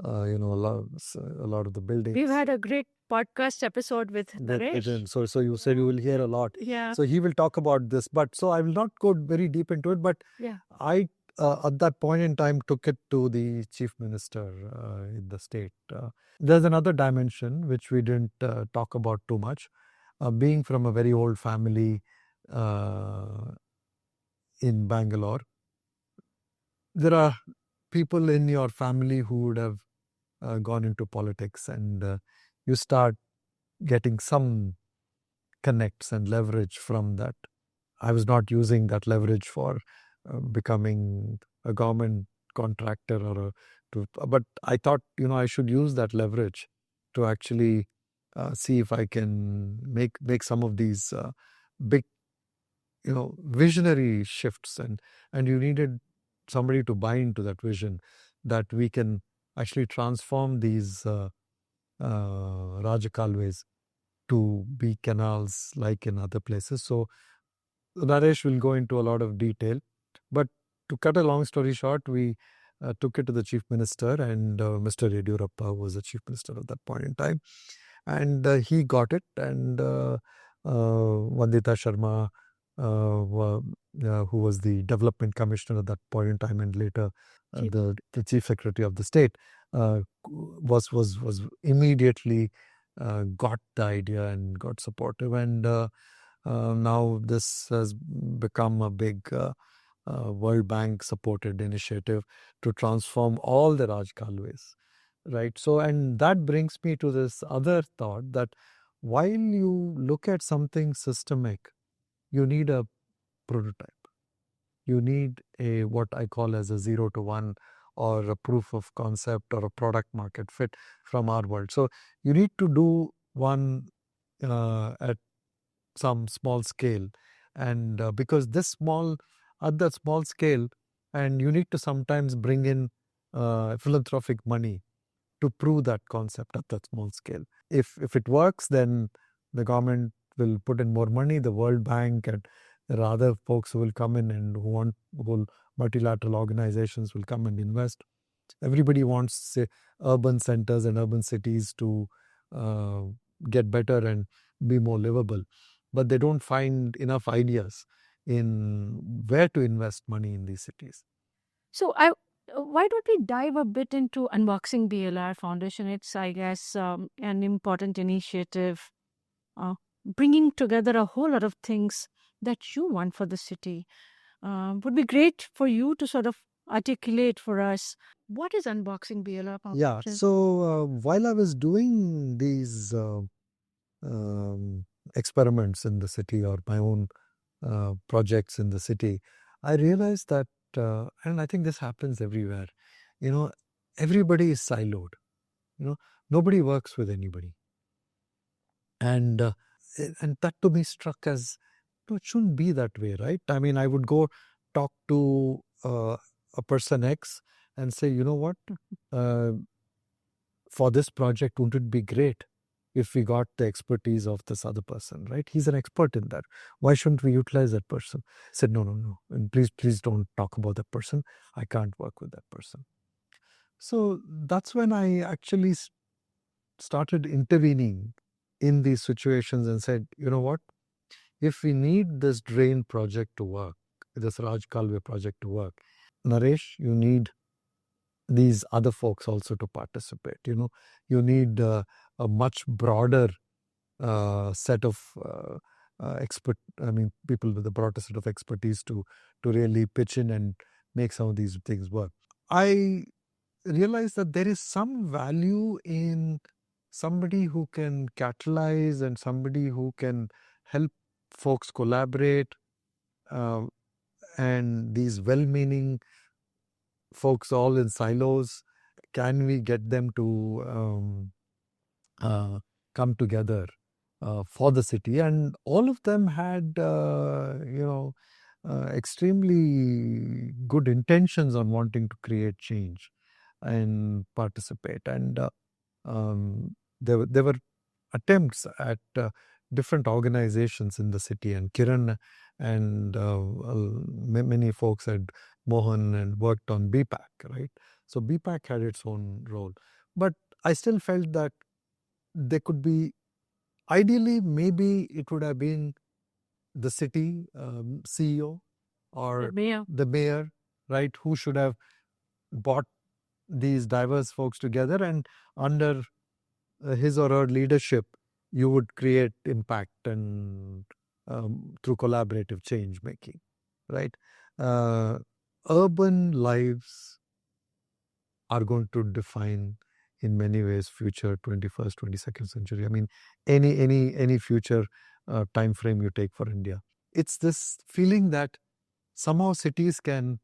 lot of the buildings. We've had a great podcast episode with Naresh. So you said you will hear a lot. Yeah. So he will talk about this, but so I will not go very deep into it. But I at that point in time took it to the chief minister in the state. There's another dimension which we didn't talk about too much. Being from a very old family in Bangalore, there are people in your family who would have gone into politics, and you start getting some connects and leverage from that. I was not using that leverage for becoming a government contractor but I thought I should use that leverage to actually see if I can make some of these big visionary shifts, and you needed somebody to buy into that vision that we can actually transform these Rajakalves to be canals like in other places. So Naresh will go into a lot of detail, but to cut a long story short, we took it to the chief minister, and Mr. Yediyurappa was the chief minister at that point in time, and he got it, and Vandita Sharma, who was the development commissioner at that point in time, and later the chief secretary of the state, was immediately got the idea and got supportive, and now this has become a big World Bank supported initiative to transform all the Rajkalves, right? So, and that brings me to this other thought that while you look at something systemic, you need a prototype. You need a what I call as a 0 to 1 or a proof of concept or a product market fit from our world. So you need to do one at some small scale, and because at that small scale, and you need to sometimes bring in philanthropic money to prove that concept at that small scale. If it works, then the government will put in more money, the World Bank, and there are other folks who will come in and whole multilateral organizations will come and invest. Everybody wants, say, urban centers and urban cities to get better and be more livable, but they don't find enough ideas in where to invest money in these cities. So why don't we dive a bit into Unboxing BLR Foundation? It's, I guess, an important initiative, bringing together a whole lot of things that you want for the city. Would be great for you to sort of articulate for us what is Unboxing BLR Foundation. Yeah. So while I was doing these experiments in the city, or my own projects in the city, I realized that, and I think this happens everywhere, everybody is siloed. Nobody works with anybody. And that to me struck as, it shouldn't be that way, right? I mean, I would go talk to a person X and say, you know what, for this project, wouldn't it be great if we got the expertise of this other person, right? He's an expert in that. Why shouldn't we utilize that person? I said, no. And please don't talk about that person. I can't work with that person. So that's when I actually started intervening in these situations and said, you know what, if we need this drain project to work, this Rajakaluve project to work, Naresh, you need these other folks also to participate. You need a much broader set of people with a broader set of expertise to really pitch in and make some of these things work. I realized that there is some value in somebody who can catalyze and somebody who can help folks collaborate, and these well-meaning folks all in silos, can we get them to come together for the city? And all of them had extremely good intentions on wanting to create change and participate. And there were attempts at different organizations in the city, and Kiran and many folks had Mohan and worked on BPAC, right? So BPAC had its own role, but I still felt that there could be, ideally, maybe it would have been the city CEO or the mayor, right, who should have brought these diverse folks together, and under his or her leadership, you would create impact and through collaborative change making, right? Urban lives are going to define, in many ways, future 21st, 22nd century. I mean, any future time frame you take for India. It's this feeling that somehow cities can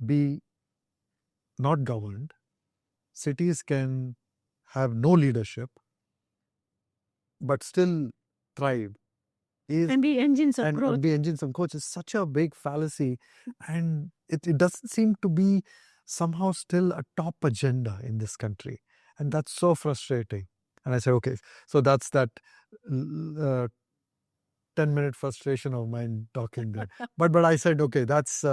be not governed, cities can have no leadership, but still thrive. And be engines of growth. And be engines of growth is such a big fallacy, and it doesn't seem to be somehow still a top agenda in this country, and that's so frustrating. And I said, okay, so that's that 10-minute frustration of mine talking there. but I said, okay, that's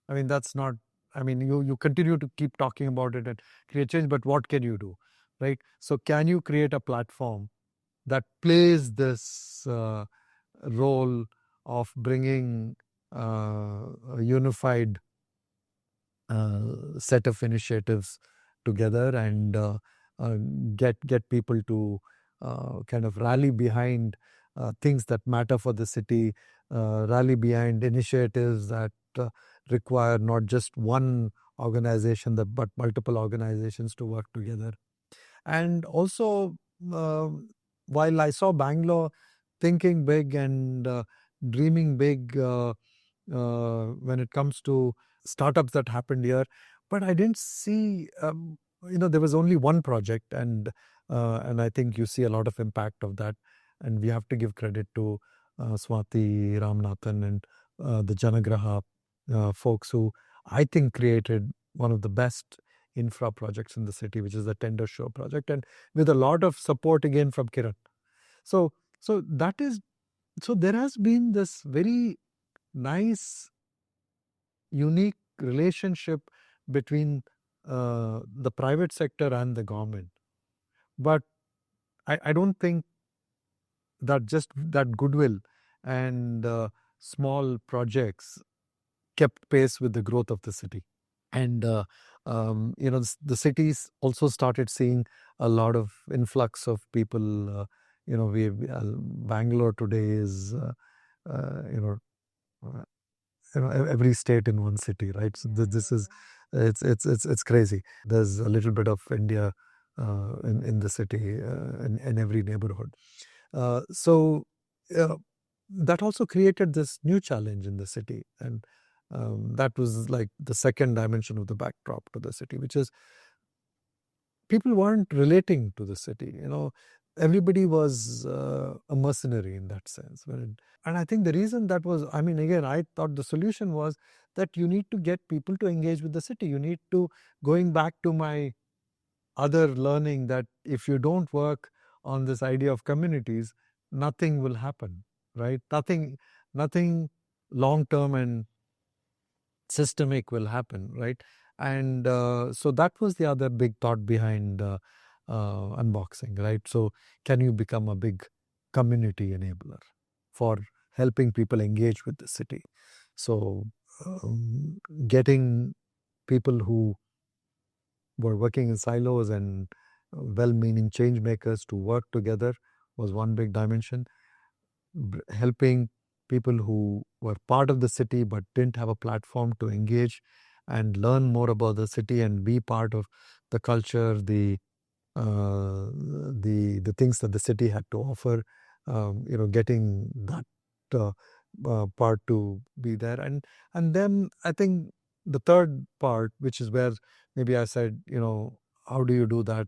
that's not. You continue to keep talking about it and create change, but what can you do, right? So can you create a platform that plays this role of bringing a unified set of initiatives together and get people to kind of rally behind things that matter for the city, rally behind initiatives that require not just one organization but multiple organizations to work together. And also, while I saw Bangalore thinking big and dreaming big when it comes to startups that happened here, but I didn't see, there was only one project, and I think you see a lot of impact of that. And we have to give credit to Swati Ramanathan and the Janagraha folks who I think, created one of the best infra projects in the city, which is the Tender Show project, and with a lot of support again from Kiran. So that is, so there has been this very nice, unique relationship between the private sector and the government. But I don't think that just that goodwill and small projects kept pace with the growth of the city. And the cities also started seeing a lot of influx of people. Bangalore today is every state in one city, right? So this is it's crazy. There's a little bit of India in the city, in every neighborhood. So that also created this new challenge in the city, and that was like the second dimension of the backdrop to the city, which is people weren't relating to the city. Everybody was a mercenary in that sense. And I think the reason that was, again, I thought the solution was that you need to get people to engage with the city. You need to, going back to my other learning, that if you don't work on this idea of communities, nothing will happen, right? Nothing long term and systemic will happen, right? And so that was the other big thought behind unboxing, right? So can you become a big community enabler for helping people engage with the city? So getting people who were working in silos and well-meaning change makers to work together was one big dimension. Helping people who were part of the city but didn't have a platform to engage and learn more about the city and be part of the culture, the things that the city had to offer, getting that part to be there. And then I think the third part, which is where maybe I said, how do you do that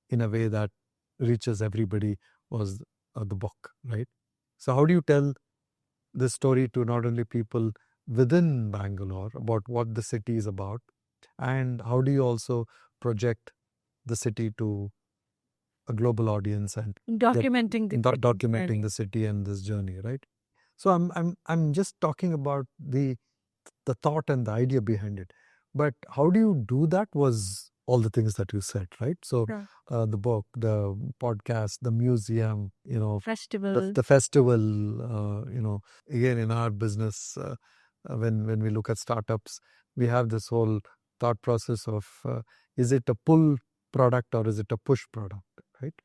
in a way that reaches everybody, was the book, right? So how do you tell this story to not only people within Bangalore about what the city is about, and how do you also project the city to a global audience and Documenting documenting the city and this journey, right? So I'm just talking about the thought and the idea behind it, but how do you do that was all the things that you said, right? So the book, the podcast, the museum, festival, the festival, again, in our business, when we look at startups, we have this whole thought process of is it a pull product or is it a push product, right?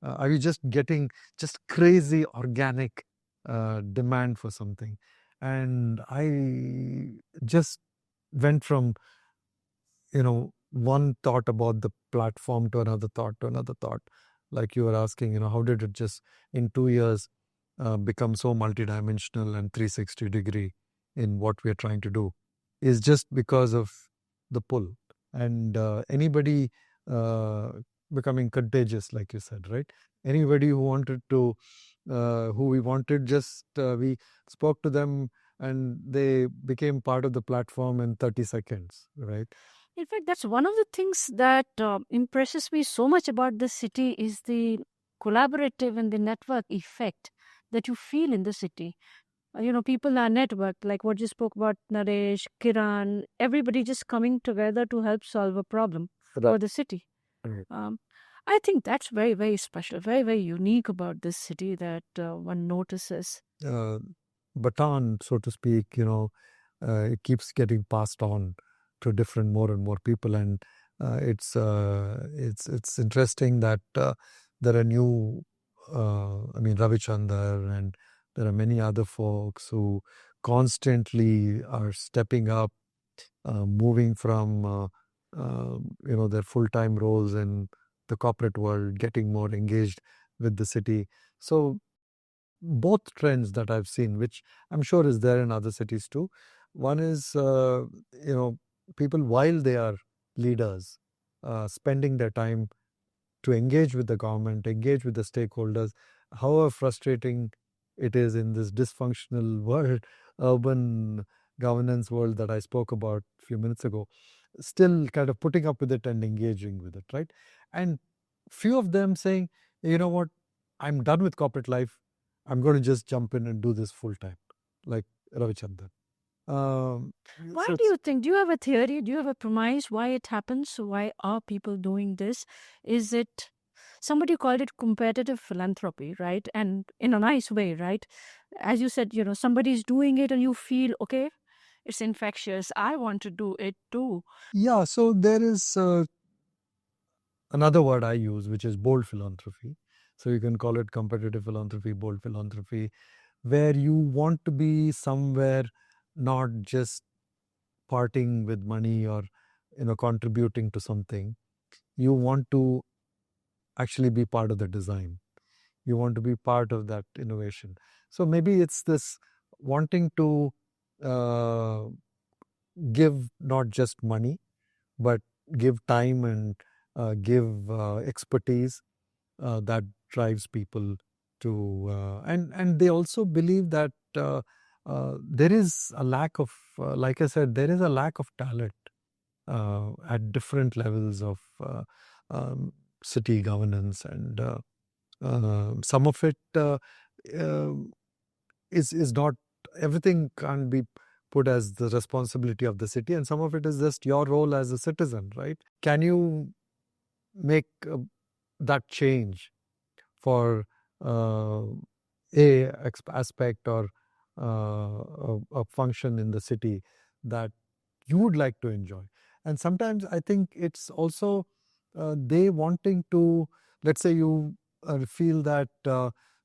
Are you just getting just crazy organic demand for something? And I just went from one thought about the platform to another thought, like you were asking, how did it just in 2 years become so multidimensional and 360 degree in what we are trying to do, is just because of the pull. And anybody becoming contagious, like you said, right? Anybody who wanted to who we wanted, just we spoke to them and they became part of the platform in 30 seconds, right? In fact, that's one of the things that impresses me so much about the city is the collaborative and the network effect that you feel in the city. People are networked, like what you spoke about, Naresh, Kiran, everybody just coming together to help solve a problem for the city. I think that's very, very special, very, very unique about this city that one notices. Baton, so to speak, it keeps getting passed on to different more and more people, and it's interesting that there are new Ravichandar, and there are many other folks who constantly are stepping up, moving from their full-time roles in the corporate world, getting more engaged with the city. So both trends that I've seen, which I'm sure is there in other cities too. One is, people, while they are leaders, spending their time to engage with the government, engage with the stakeholders, however frustrating it is in this dysfunctional world, urban governance world that I spoke about a few minutes ago, still kind of putting up with it and engaging with it, right? And few of them saying, you know what, I'm done with corporate life. I'm going to just jump in and do this full time, like Ravichandran. Why So do you think? Do you have a theory? Do you have a premise why it happens? Why are people doing this? Is it somebody called it competitive philanthropy, right? And in a nice way, right? As you said, somebody's doing it and you feel, okay, it's infectious. I want to do it too. yeah, so there is another word I use, which is bold philanthropy. So you can call it competitive philanthropy, bold philanthropy, where you want to be somewhere, not just parting with money or contributing to something. You want to actually be part of the design. You want to be part of that innovation. So maybe it's this wanting to give not just money, but give time and give expertise that drives people to and they also believe that there is a lack of like I said, there is a lack of talent at different levels of city governance, and some of it uh, is not, everything can't be put as the responsibility of the city, and some of it is just your role as a citizen, right? Can you make that change for aspect or a function in the city that you would like to enjoy? And sometimes I think it's also they wanting to, let's say you feel that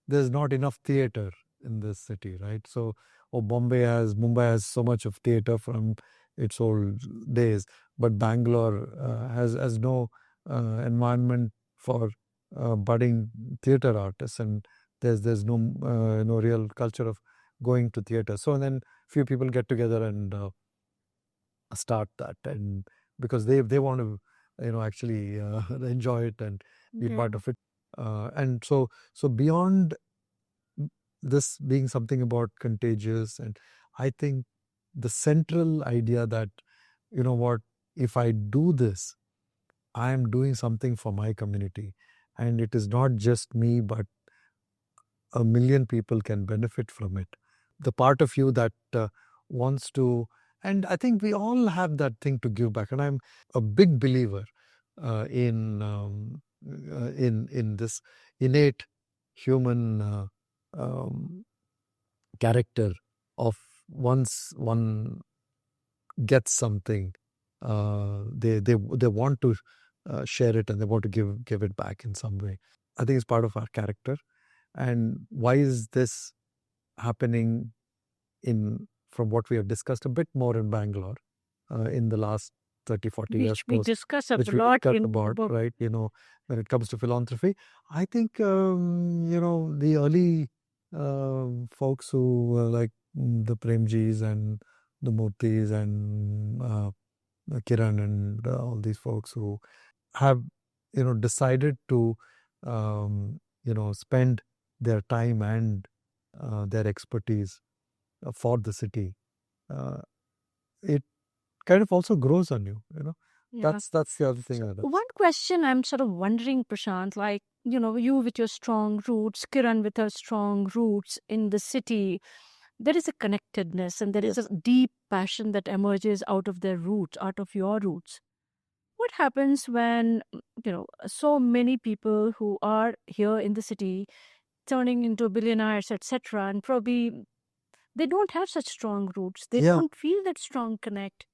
there's not enough theater in this city, right? So, Mumbai has so much of theater from its old days, but Bangalore has no environment for budding theater artists, and there's no real culture of going to theater. So then few people get together and start that, and because they want to actually enjoy it and be part of it, and so beyond this being something about contagious, and I think the central idea that what, if I do this, I am doing something for my community, and it is not just me, but a million people can benefit from it. The part of you that wants to, and I think we all have that thing to give back. And I'm a big believer in this innate human character of, once one gets something, they want to share it, and they want to give it back in some way. I think it's part of our character. And why is this happening from what we have discussed a bit more in Bangalore in the last 30, 40 years We post, discuss a which we lot discussed in the about, book. right? When it comes to philanthropy, I think, the early folks who were like the Premjis and the Murtis and Kiran and all these folks who have, decided to, spend their time and their expertise for the city, it kind of also grows on you. Yeah. That's the other thing. One question I'm sort of wondering, Prashant, like, you with your strong roots, Kiran with her strong roots in the city, there is a connectedness and there is a deep passion that emerges out of their roots, out of your roots. What happens when, so many people who are here in the city turning into billionaires, etc., and probably they don't have such strong roots. They don't feel that strong connect.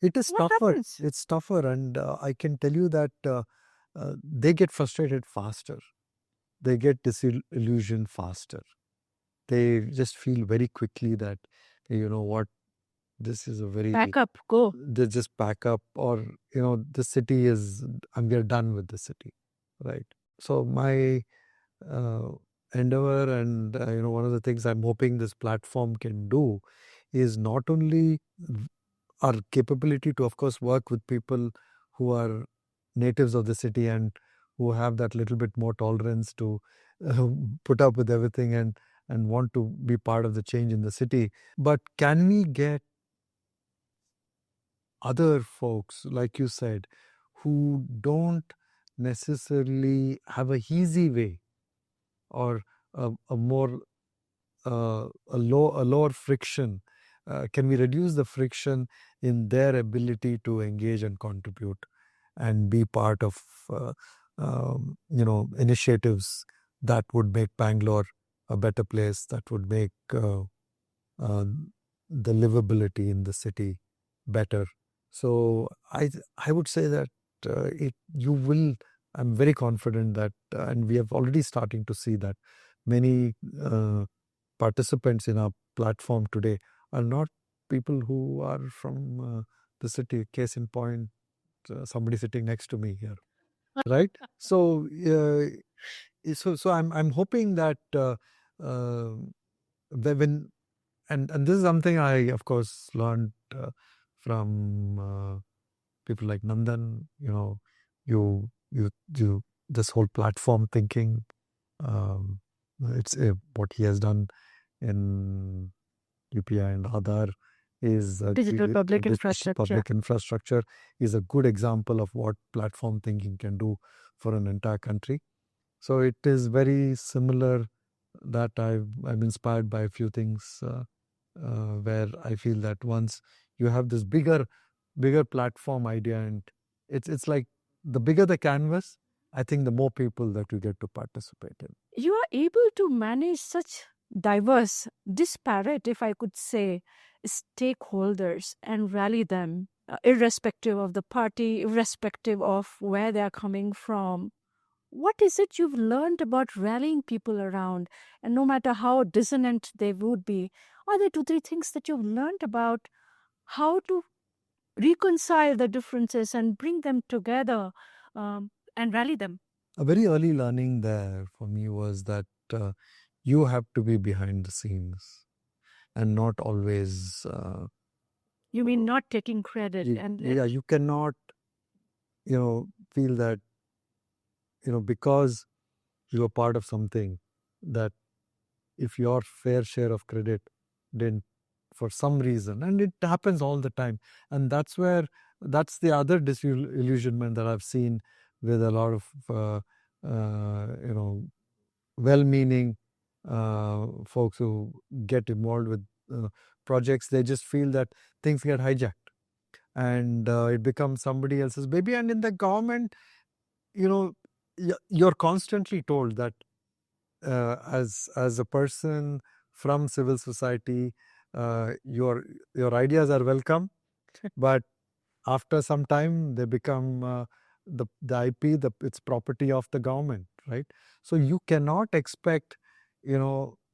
It is What tougher. happens? It's tougher, and I can tell you that they get frustrated faster. They get disillusioned faster. They just feel very quickly that, what, this is a very Back up, go. They just pack up, or the city is, and we are done with the city, right? So my endeavor, and one of the things I'm hoping this platform can do is not only our capability to, of course, work with people who are natives of the city and who have that little bit more tolerance to put up with everything and want to be part of the change in the city, but can we get other folks, like you said, who don't necessarily have a easy way or a more a lower friction. Can we reduce the friction in their ability to engage and contribute and be part of initiatives that would make Bangalore a better place, that would make uh, the livability in the city better. So I would say that you will. I'm very confident that, and we have already starting to see that many participants in our platform today are not people who are from the city. Case in point, somebody sitting next to me here, right? So, so I'm hoping that when and this is something I, of course, learned from people like Nandan. You this whole platform thinking. It's what he has done in UPI and Aadhaar is Digital public infrastructure. public infrastructure is a good example of what platform thinking can do for an entire country. So it is very similar that I'm inspired by a few things where I feel that once you have this bigger platform idea, and it's like the bigger the canvas, I think the more people that you get to participate in. You are able to manage such diverse, disparate, if I could say, stakeholders and rally them, irrespective of the party, irrespective of where they are coming from. What is it you've learned about rallying people around? And no matter how dissonant they would be, are there 2-3 things that you've learned about how to reconcile the differences and bring them together and rally them? A very early learning there for me was that you have to be behind the scenes and not always. You mean not taking credit? You cannot, feel that, because you are part of something, that if your fair share of credit didn't, for some reason, and it happens all the time, and that's the other disillusionment that I've seen with a lot of well-meaning folks who get involved with projects. They just feel that things get hijacked and it becomes somebody else's baby. And in the government, you're constantly told that as a person from civil society, your ideas are welcome, but after some time they become the IP, it's property of the government, right? So you cannot expect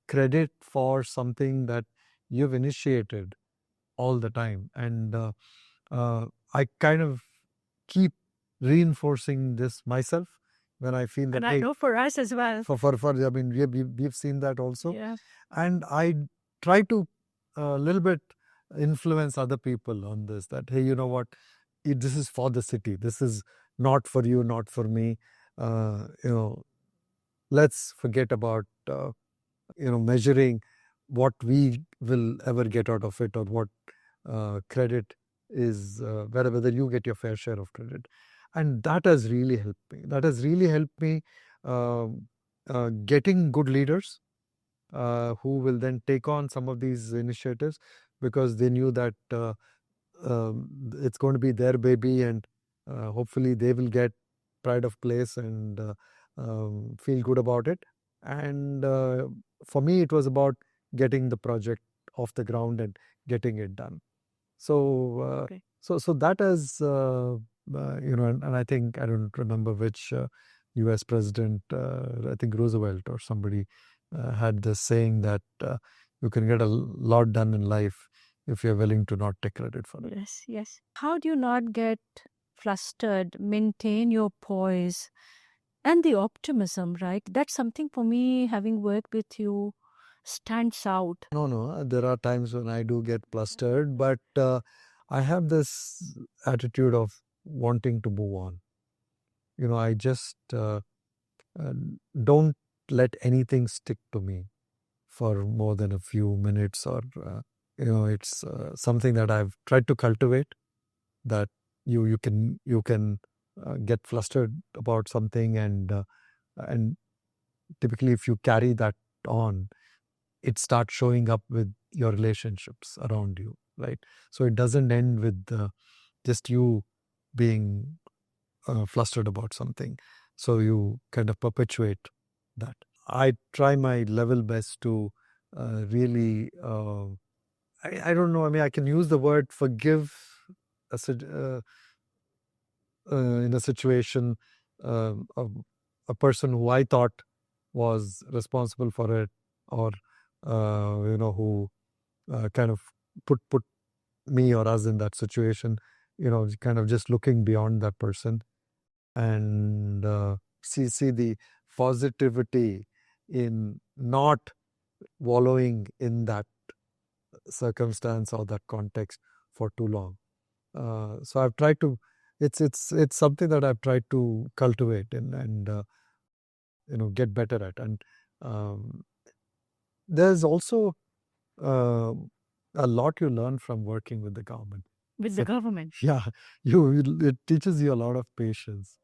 credit for something that you've initiated all the time. And I kind of keep reinforcing this myself when I feel that. And I know for us as well. I mean, we've seen that also. Yeah. And I try to a little bit influence other people on this, that, hey, you know what, this is for the city. This is not for you, not for me. Let's forget about, measuring what we will ever get out of it, or what credit is, whether you get your fair share of credit. And that has really helped me. That has really helped me getting good leaders who will then take on some of these initiatives, because they knew that it's going to be their baby, and hopefully they will get pride of place and feel good about it. And for me, it was about getting the project off the ground and getting it done. So so that is and I think, I don't remember which US president, I think Roosevelt or somebody had this saying that you can get a lot done in life if you're willing to not take credit for it. Yes. How do you not get flustered, maintain your poise and the optimism, right? That's something for me, having worked with you, stands out. No, there are times when I do get flustered, but I have this attitude of wanting to move on. I just don't let anything stick to me for more than a few minutes, or it's something that I've tried to cultivate. that you can get flustered about something, and typically if you carry that on, it starts showing up with your relationships around you, right? So it doesn't end with just you being flustered about something. So you kind of perpetuate that. I try my level best to really, I don't know, I mean, I can use the word forgive in a situation, a person who I thought was responsible for it, or who kind of put me or us in that situation, kind of just looking beyond that person and see the positivity in not wallowing in that circumstance or that context for too long. So I've tried to. It's something that I've tried to cultivate and get better at. And there's also a lot you learn from working with the government. With the government. Yeah, it teaches you a lot of patience.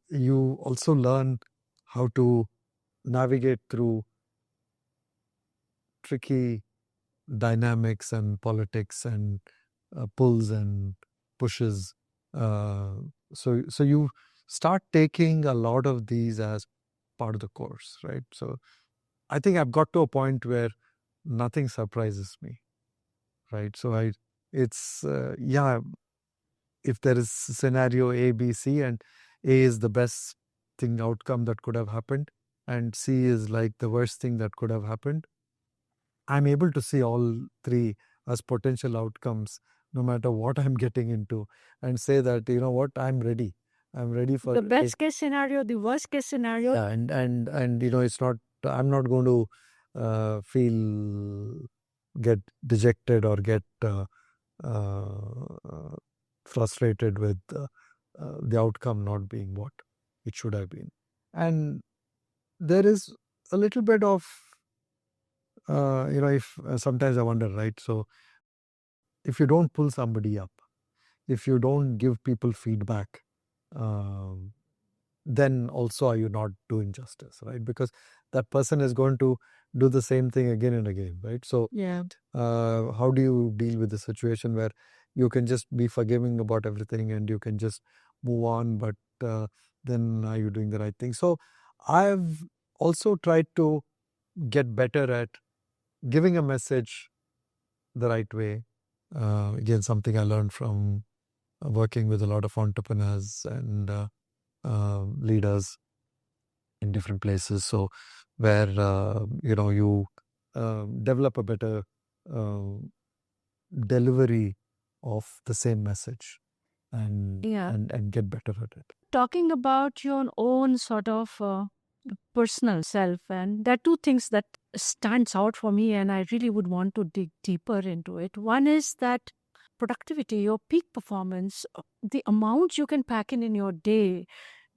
You also learn how to navigate through tricky dynamics and politics and pulls and pushes. So you start taking a lot of these as part of the course, right? So I think I've got to a point where nothing surprises me, right? So it's if there is scenario A, B, C, and A is the best outcome that could have happened, and C is like the worst thing that could have happened, I'm able to see all three as potential outcomes, no matter what I'm getting into, and say that, you know what, I'm ready. I'm ready for the best case scenario, the worst case scenario. Yeah, and it's not. I'm not going to get dejected or get frustrated with the outcome not being what it should have been. And there is a little bit of if sometimes I wonder, right? So if you don't pull somebody up, if you don't give people feedback, then also are you not doing justice, right? Because that person is going to do the same thing again and again, right? So Yeah. how do you deal with the situation where you can just be forgiving about everything and you can just move on, but then are you doing the right thing? So I've also tried to get better at giving a message the right way. Again, something I learned from working with a lot of entrepreneurs and leaders in different places. So where you develop a better delivery of the same message and get better at it. Talking about your own sort of personal self, and there are two things that stands out for me, and I really would want to dig deeper into it. One is that productivity, your peak performance, the amount you can pack in your day,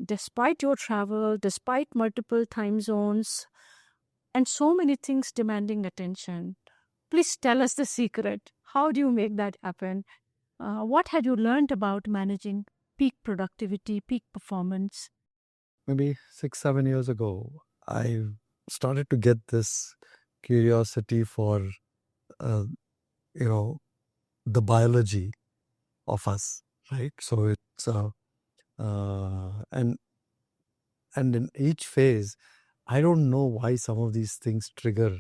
despite your travel, despite multiple time zones, and so many things demanding attention. Please tell us the secret. How do you make that happen? What had you learned about managing peak productivity, peak performance? Maybe 6-7 years ago, I started to get this curiosity for the biology of us, right? So it's and in each phase, I don't know why some of these things trigger,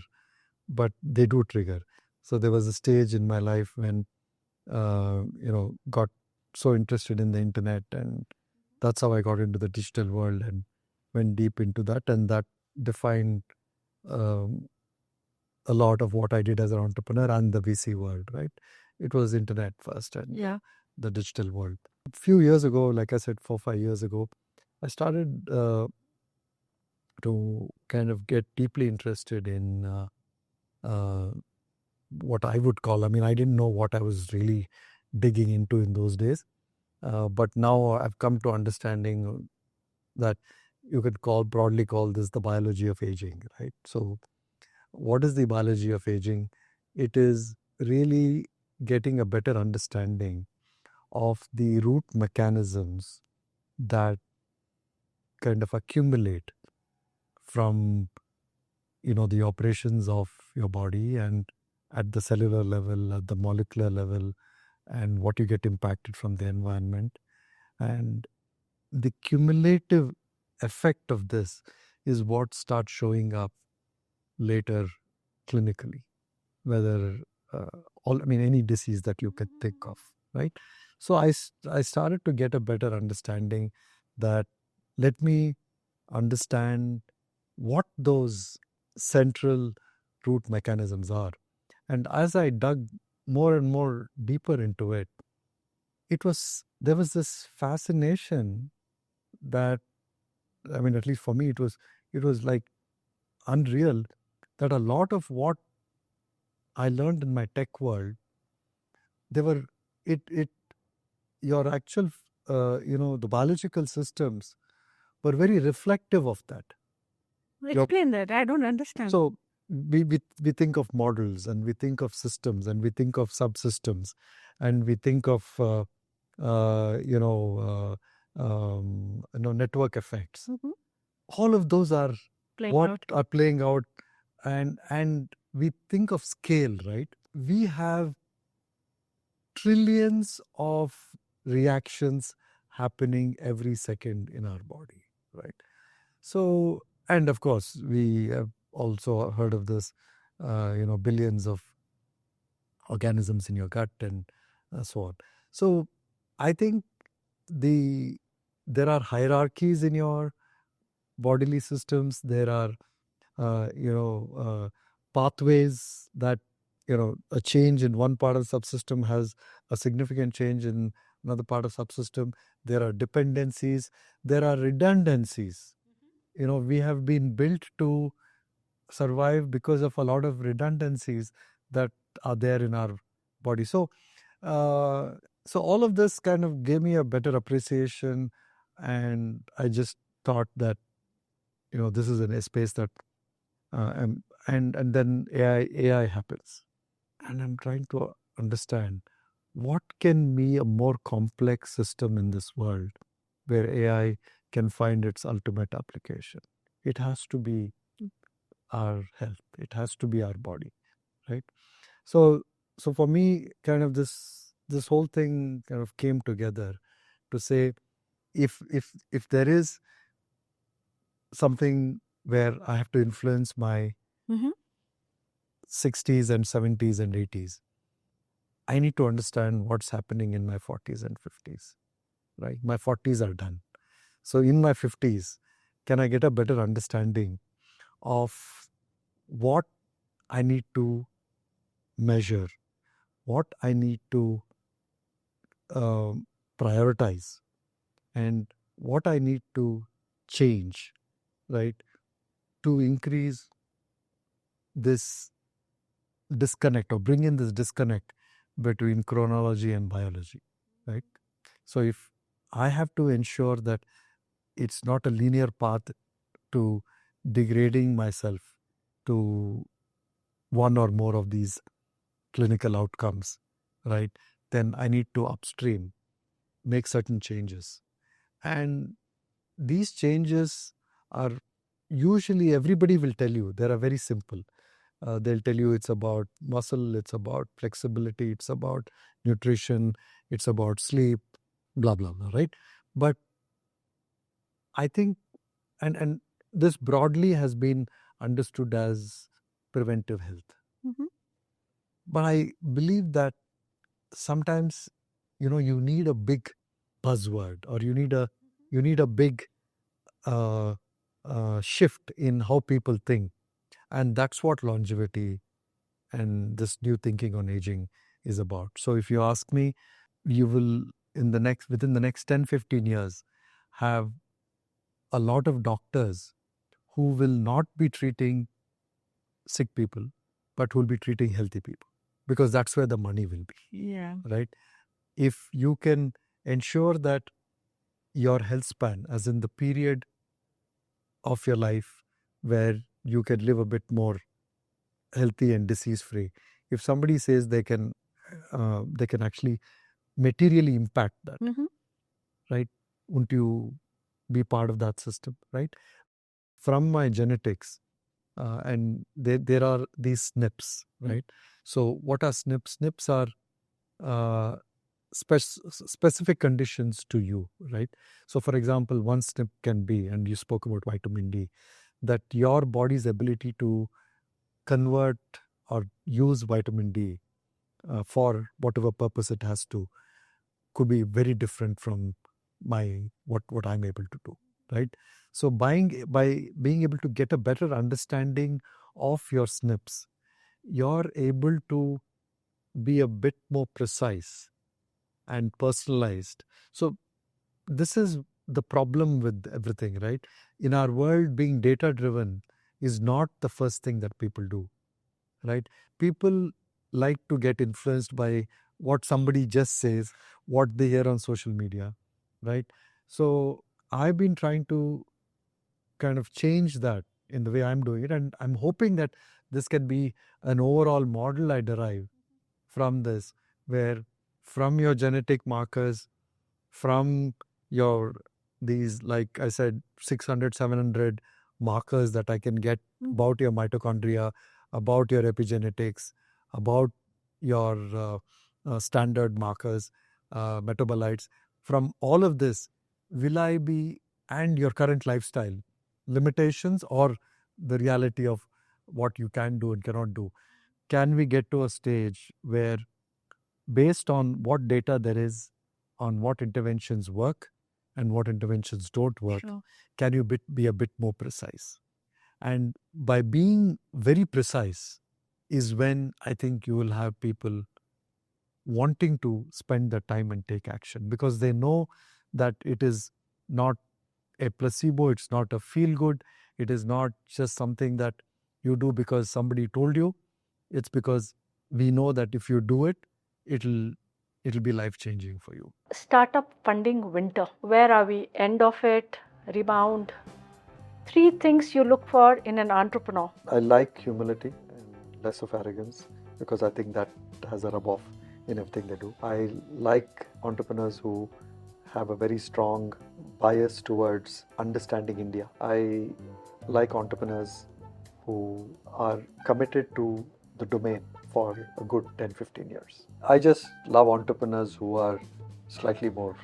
but they do trigger. So there was a stage in my life when got so interested in the internet, and that's how I got into the digital world and went deep into that, and that defined a lot of what I did as an entrepreneur and the VC world, right? It was internet first and the digital world. A few years ago, like I said, 4-5 years ago, I started to kind of get deeply interested in what I would call, I mean, I didn't know what I was really digging into in those days. But now I've come to understanding that you could broadly call this the biology of aging, right? So what is the biology of aging? It is really getting a better understanding of the root mechanisms that kind of accumulate from the operations of your body, and at the cellular level, at the molecular level, and what you get impacted from the environment. And the cumulative effect of this is what starts showing up later clinically, whether any disease that you can think of, right? So I started to get a better understanding that let me understand what those central root mechanisms are. And as I dug more and more deeper into it, there was this fascination that, at least for me, it was like unreal, that a lot of what I learned in my tech world, your actual, the biological systems were very reflective of that. Explain that. I don't understand. So we think of models, and we think of systems, and we think of subsystems, and we think of network effects. All of those are playing out, and we think of scale, right? We have trillions of reactions happening every second in our body, right? So, and of course, we have also heard of this, billions of organisms in your gut, and so on. So, I think there are hierarchies in your bodily systems. There are, pathways that, a change in one part of the subsystem has a significant change in another part of the subsystem. There are dependencies. There are redundancies. We have been built to survive because of a lot of redundancies that are there in our body. So all of this kind of gave me a better appreciation, and I just thought that this is a space that and then AI happens, and I'm trying to understand what can be a more complex system in this world where AI can find its ultimate application. It has to be our health. It has to be our body, right? So for me, kind of this whole thing kind of came together to say, if there is something where I have to influence my 60s and 70s and 80s, I need to understand what's happening in my 40s and 50s, right? My 40s are done. So in my 50s, can I get a better understanding of what I need to measure, what I need to prioritize, and what I need to change, right, to increase this disconnect, or bring in this disconnect between chronology and biology, right? So if I have to ensure that it's not a linear path to degrading myself to one or more of these clinical outcomes, right, then I need to upstream make certain changes. And these changes are usually, everybody will tell you, they are very simple. They'll tell you it's about muscle, it's about flexibility, it's about nutrition, it's about sleep, blah, blah, blah, right? But I think, and this broadly has been understood as preventive health. But I believe that sometimes, you need a big buzzword, or you need a big shift in how people think. And that's what longevity and this new thinking on aging is about. So if you ask me, you will, within the next 10-15 years, have a lot of doctors who will not be treating sick people, but who will be treating healthy people, because that's where the money will be. Yeah. Right? If you can ensure that your health span, as in the period of your life where you can live a bit more healthy and disease free, if somebody says they can actually materially impact that, Mhm. right? Wouldn't you be part of that system, right? From my genetics, and there are these SNPs, right? So what are SNPs? SNPs are uh, specific conditions to you, right? So for example, one SNP can be, and you spoke about vitamin D, that your body's ability to convert or use vitamin D for whatever purpose it has to could be very different from my what I'm able to do, right? So by being able to get a better understanding of your SNPs, you're able to be a bit more precise and personalized. So this is the problem with everything, right? In our world, being data driven is not the first thing that people do, right? People like to get influenced by what somebody just says, what they hear on social media, right? So I've been trying to kind of change that in the way I'm doing it, and I'm hoping that this can be an overall model I derive from this, where from your genetic markers, from your these, like I said, 600 700 markers that I can get about your mitochondria, about your epigenetics, about your standard markers, metabolites. From all of this, will I be, and your current lifestyle limitations or the reality of what you can do and cannot do, can we get to a stage where, based on what data there is on what interventions work and what interventions don't work, Sure. can you be a bit more precise? And by being very precise is when I think you will have people wanting to spend the time and take action, because they know that it is not a placebo, it's not a feel good, it is not just something that you do because somebody told you. It's because we know that if you do it, it'll be life changing for you. Startup funding winter. Where are we? End of it? Rebound? 3 things you look for in an entrepreneur. I like humility and less of arrogance, because I think that has a rub off in everything they do. I like entrepreneurs who have a very strong bias towards understanding India. I like entrepreneurs who are committed to the domain for a good 10-15 years. I just love entrepreneurs who are slightly more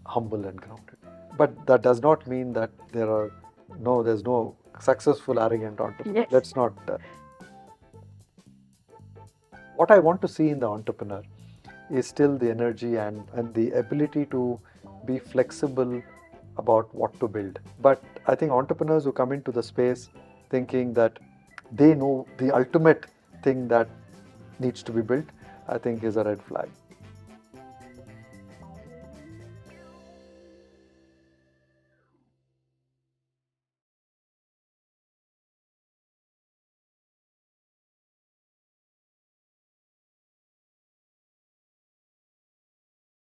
humble and grounded. But that does not mean that there's no successful arrogant entrepreneur. Yes. Let's not. What I want to see in the entrepreneur is still the energy and the ability to be flexible about what to build. But I think entrepreneurs who come into the space thinking that they know the ultimate thing that needs to be built, I think is a red flag.